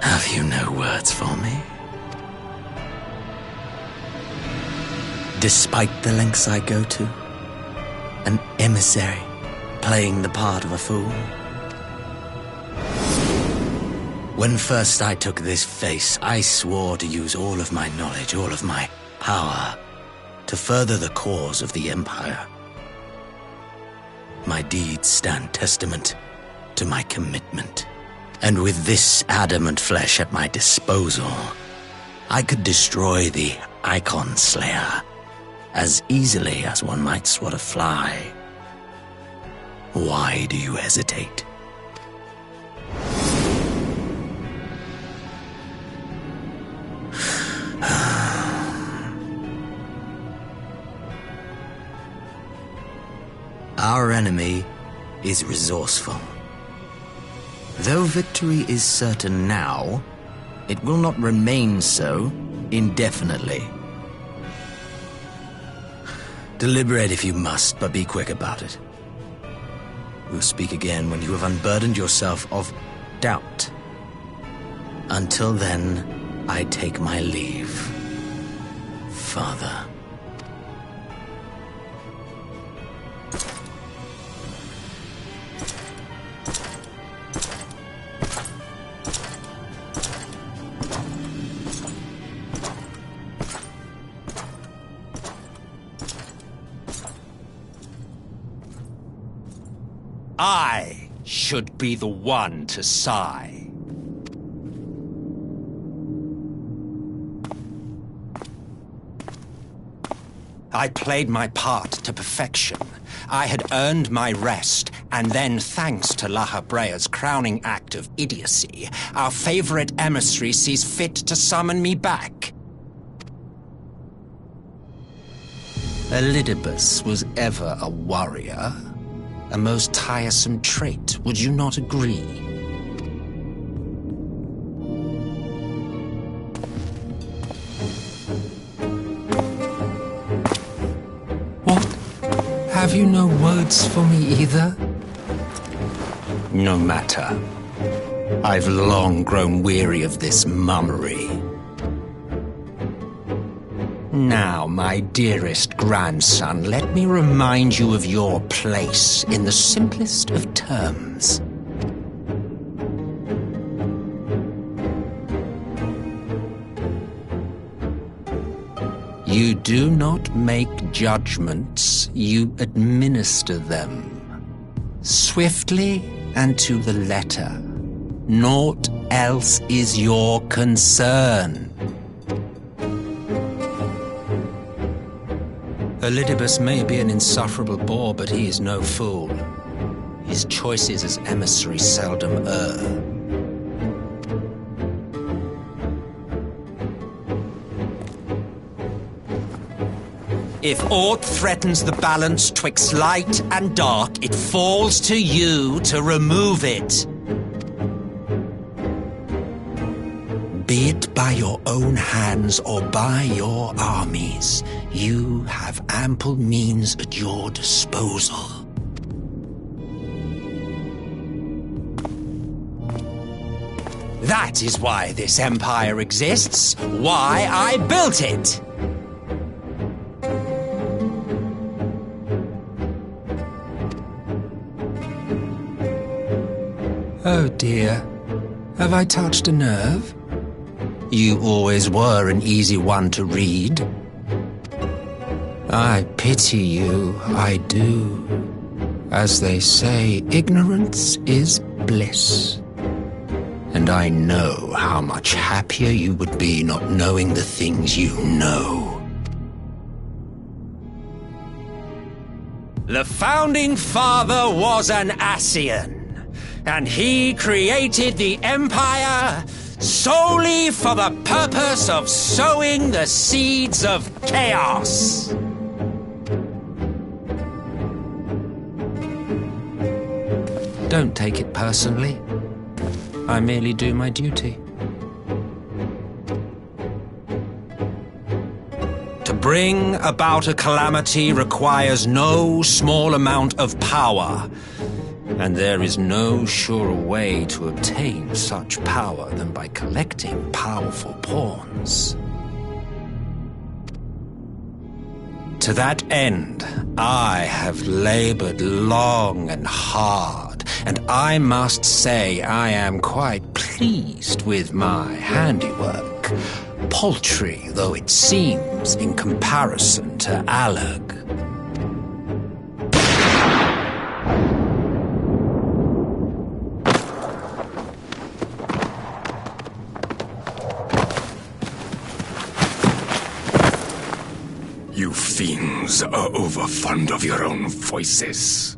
Have you no words for me? Despite the lengths I go to, an emissary playing the part of a fool. When first I took this face, I swore to use all of my knowledge, all of my power, to further the cause of the Empire. My deeds stand testament to my commitment. And with this adamant flesh at my disposal, I could destroy the Icon Slayer as easily as one might swat a fly. Why do you hesitate? Our enemy is resourceful. Though victory is certain now, it will not remain so indefinitely. Deliberate if you must, but be quick about it. We'll speak again when you have unburdened yourself of doubt. Until then, I take my leave, Father. I should be the one to sigh. I played my part to perfection. I had earned my rest, and then, thanks to La Habrea's crowning act of idiocy, our favorite emissary sees fit to summon me back. Elidibus was ever a warrior. A most tiresome trait, would you not agree? What? Have you no words for me either? No matter. I've long grown weary of this mummery. Now, my dearest grandson, let me remind you of your place in the simplest of terms. You do not make judgments, you administer them. Swiftly and to the letter. Naught else is your concern. Elidibus may be an insufferable bore, but he is no fool. His choices as emissary seldom err. If aught threatens the balance twixt light and dark, it falls to you to remove it. Be it by your own hands or by your armies, you have ample means at your disposal. That is why this empire exists, why I built it. Oh dear, have I touched a nerve? You always were an easy one to read. I pity you, I do. As they say, ignorance is bliss. And I know how much happier you would be not knowing the things you know. The Founding Father was an Ascian. and he created the Empire solely for the purpose of sowing the seeds of chaos. Don't take it personally. I merely do my duty. To bring about a calamity requires no small amount of power, and there is no surer way to obtain such power than by collecting powerful pawns. To that end, I have labored long and hard, and I must say I am quite pleased with my handiwork, paltry though it seems in comparison to Alag. You fiends are overfond of your own voices.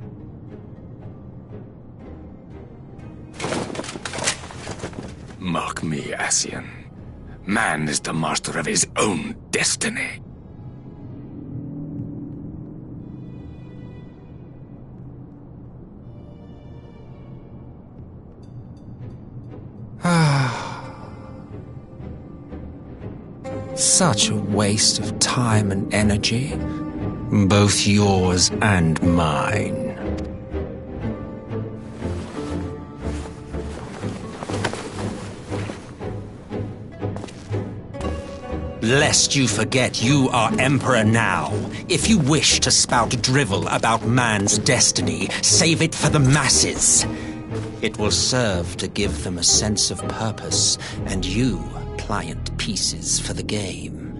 Mark me, Ascian. Man is the master of his own destiny. Such a waste of time and energy, both yours and mine. Lest you forget you are Emperor now. If you wish to spout drivel about man's destiny, save it for the masses. It will serve to give them a sense of purpose, and you pliant pieces for the game.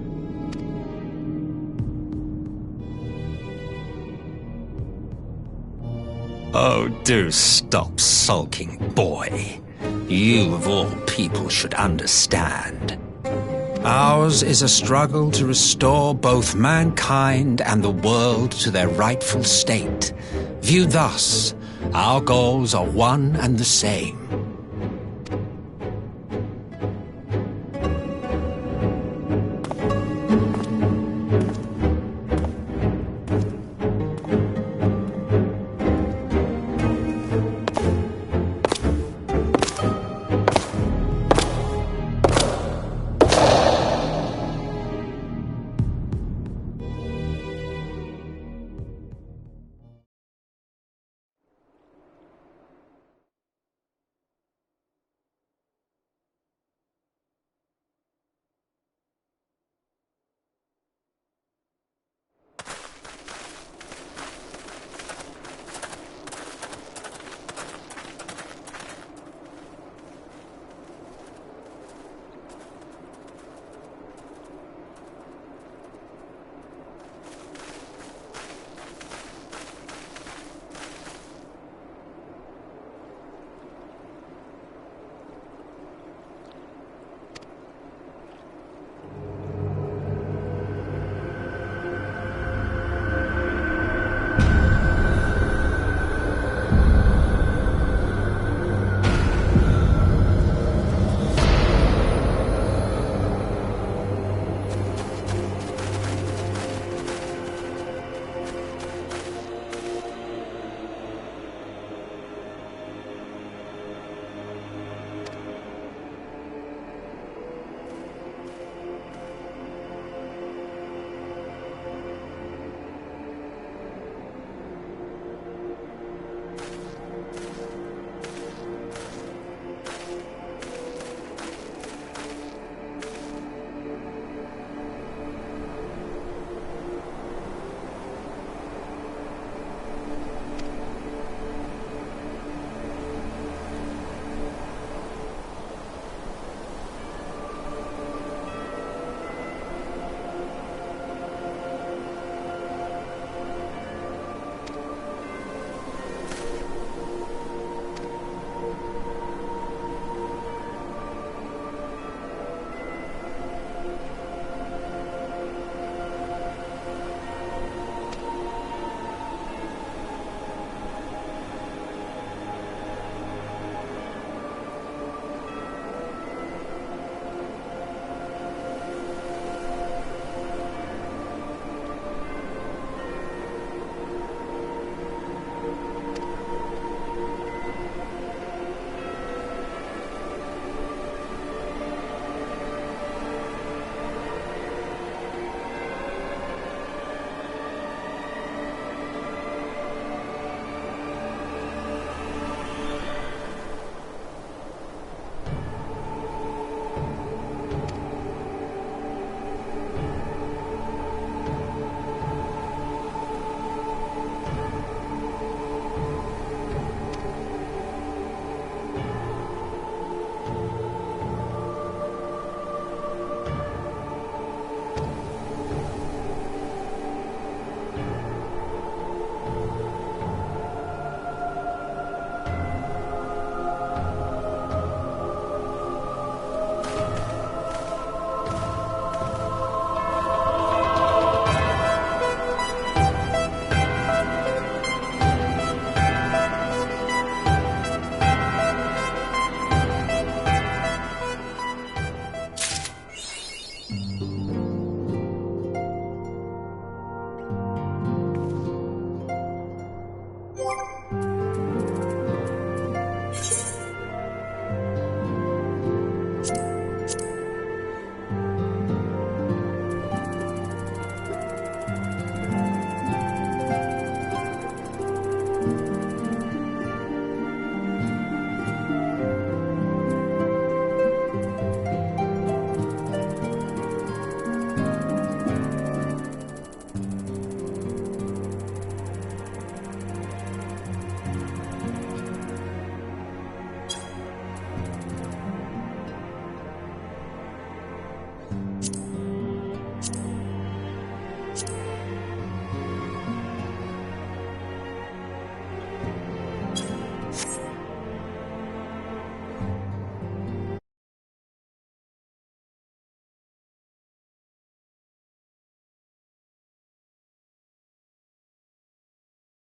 Oh, do stop sulking, boy. You, of all people, should understand. Ours is a struggle to restore both mankind and the world to their rightful state. Viewed thus, our goals are one and the same.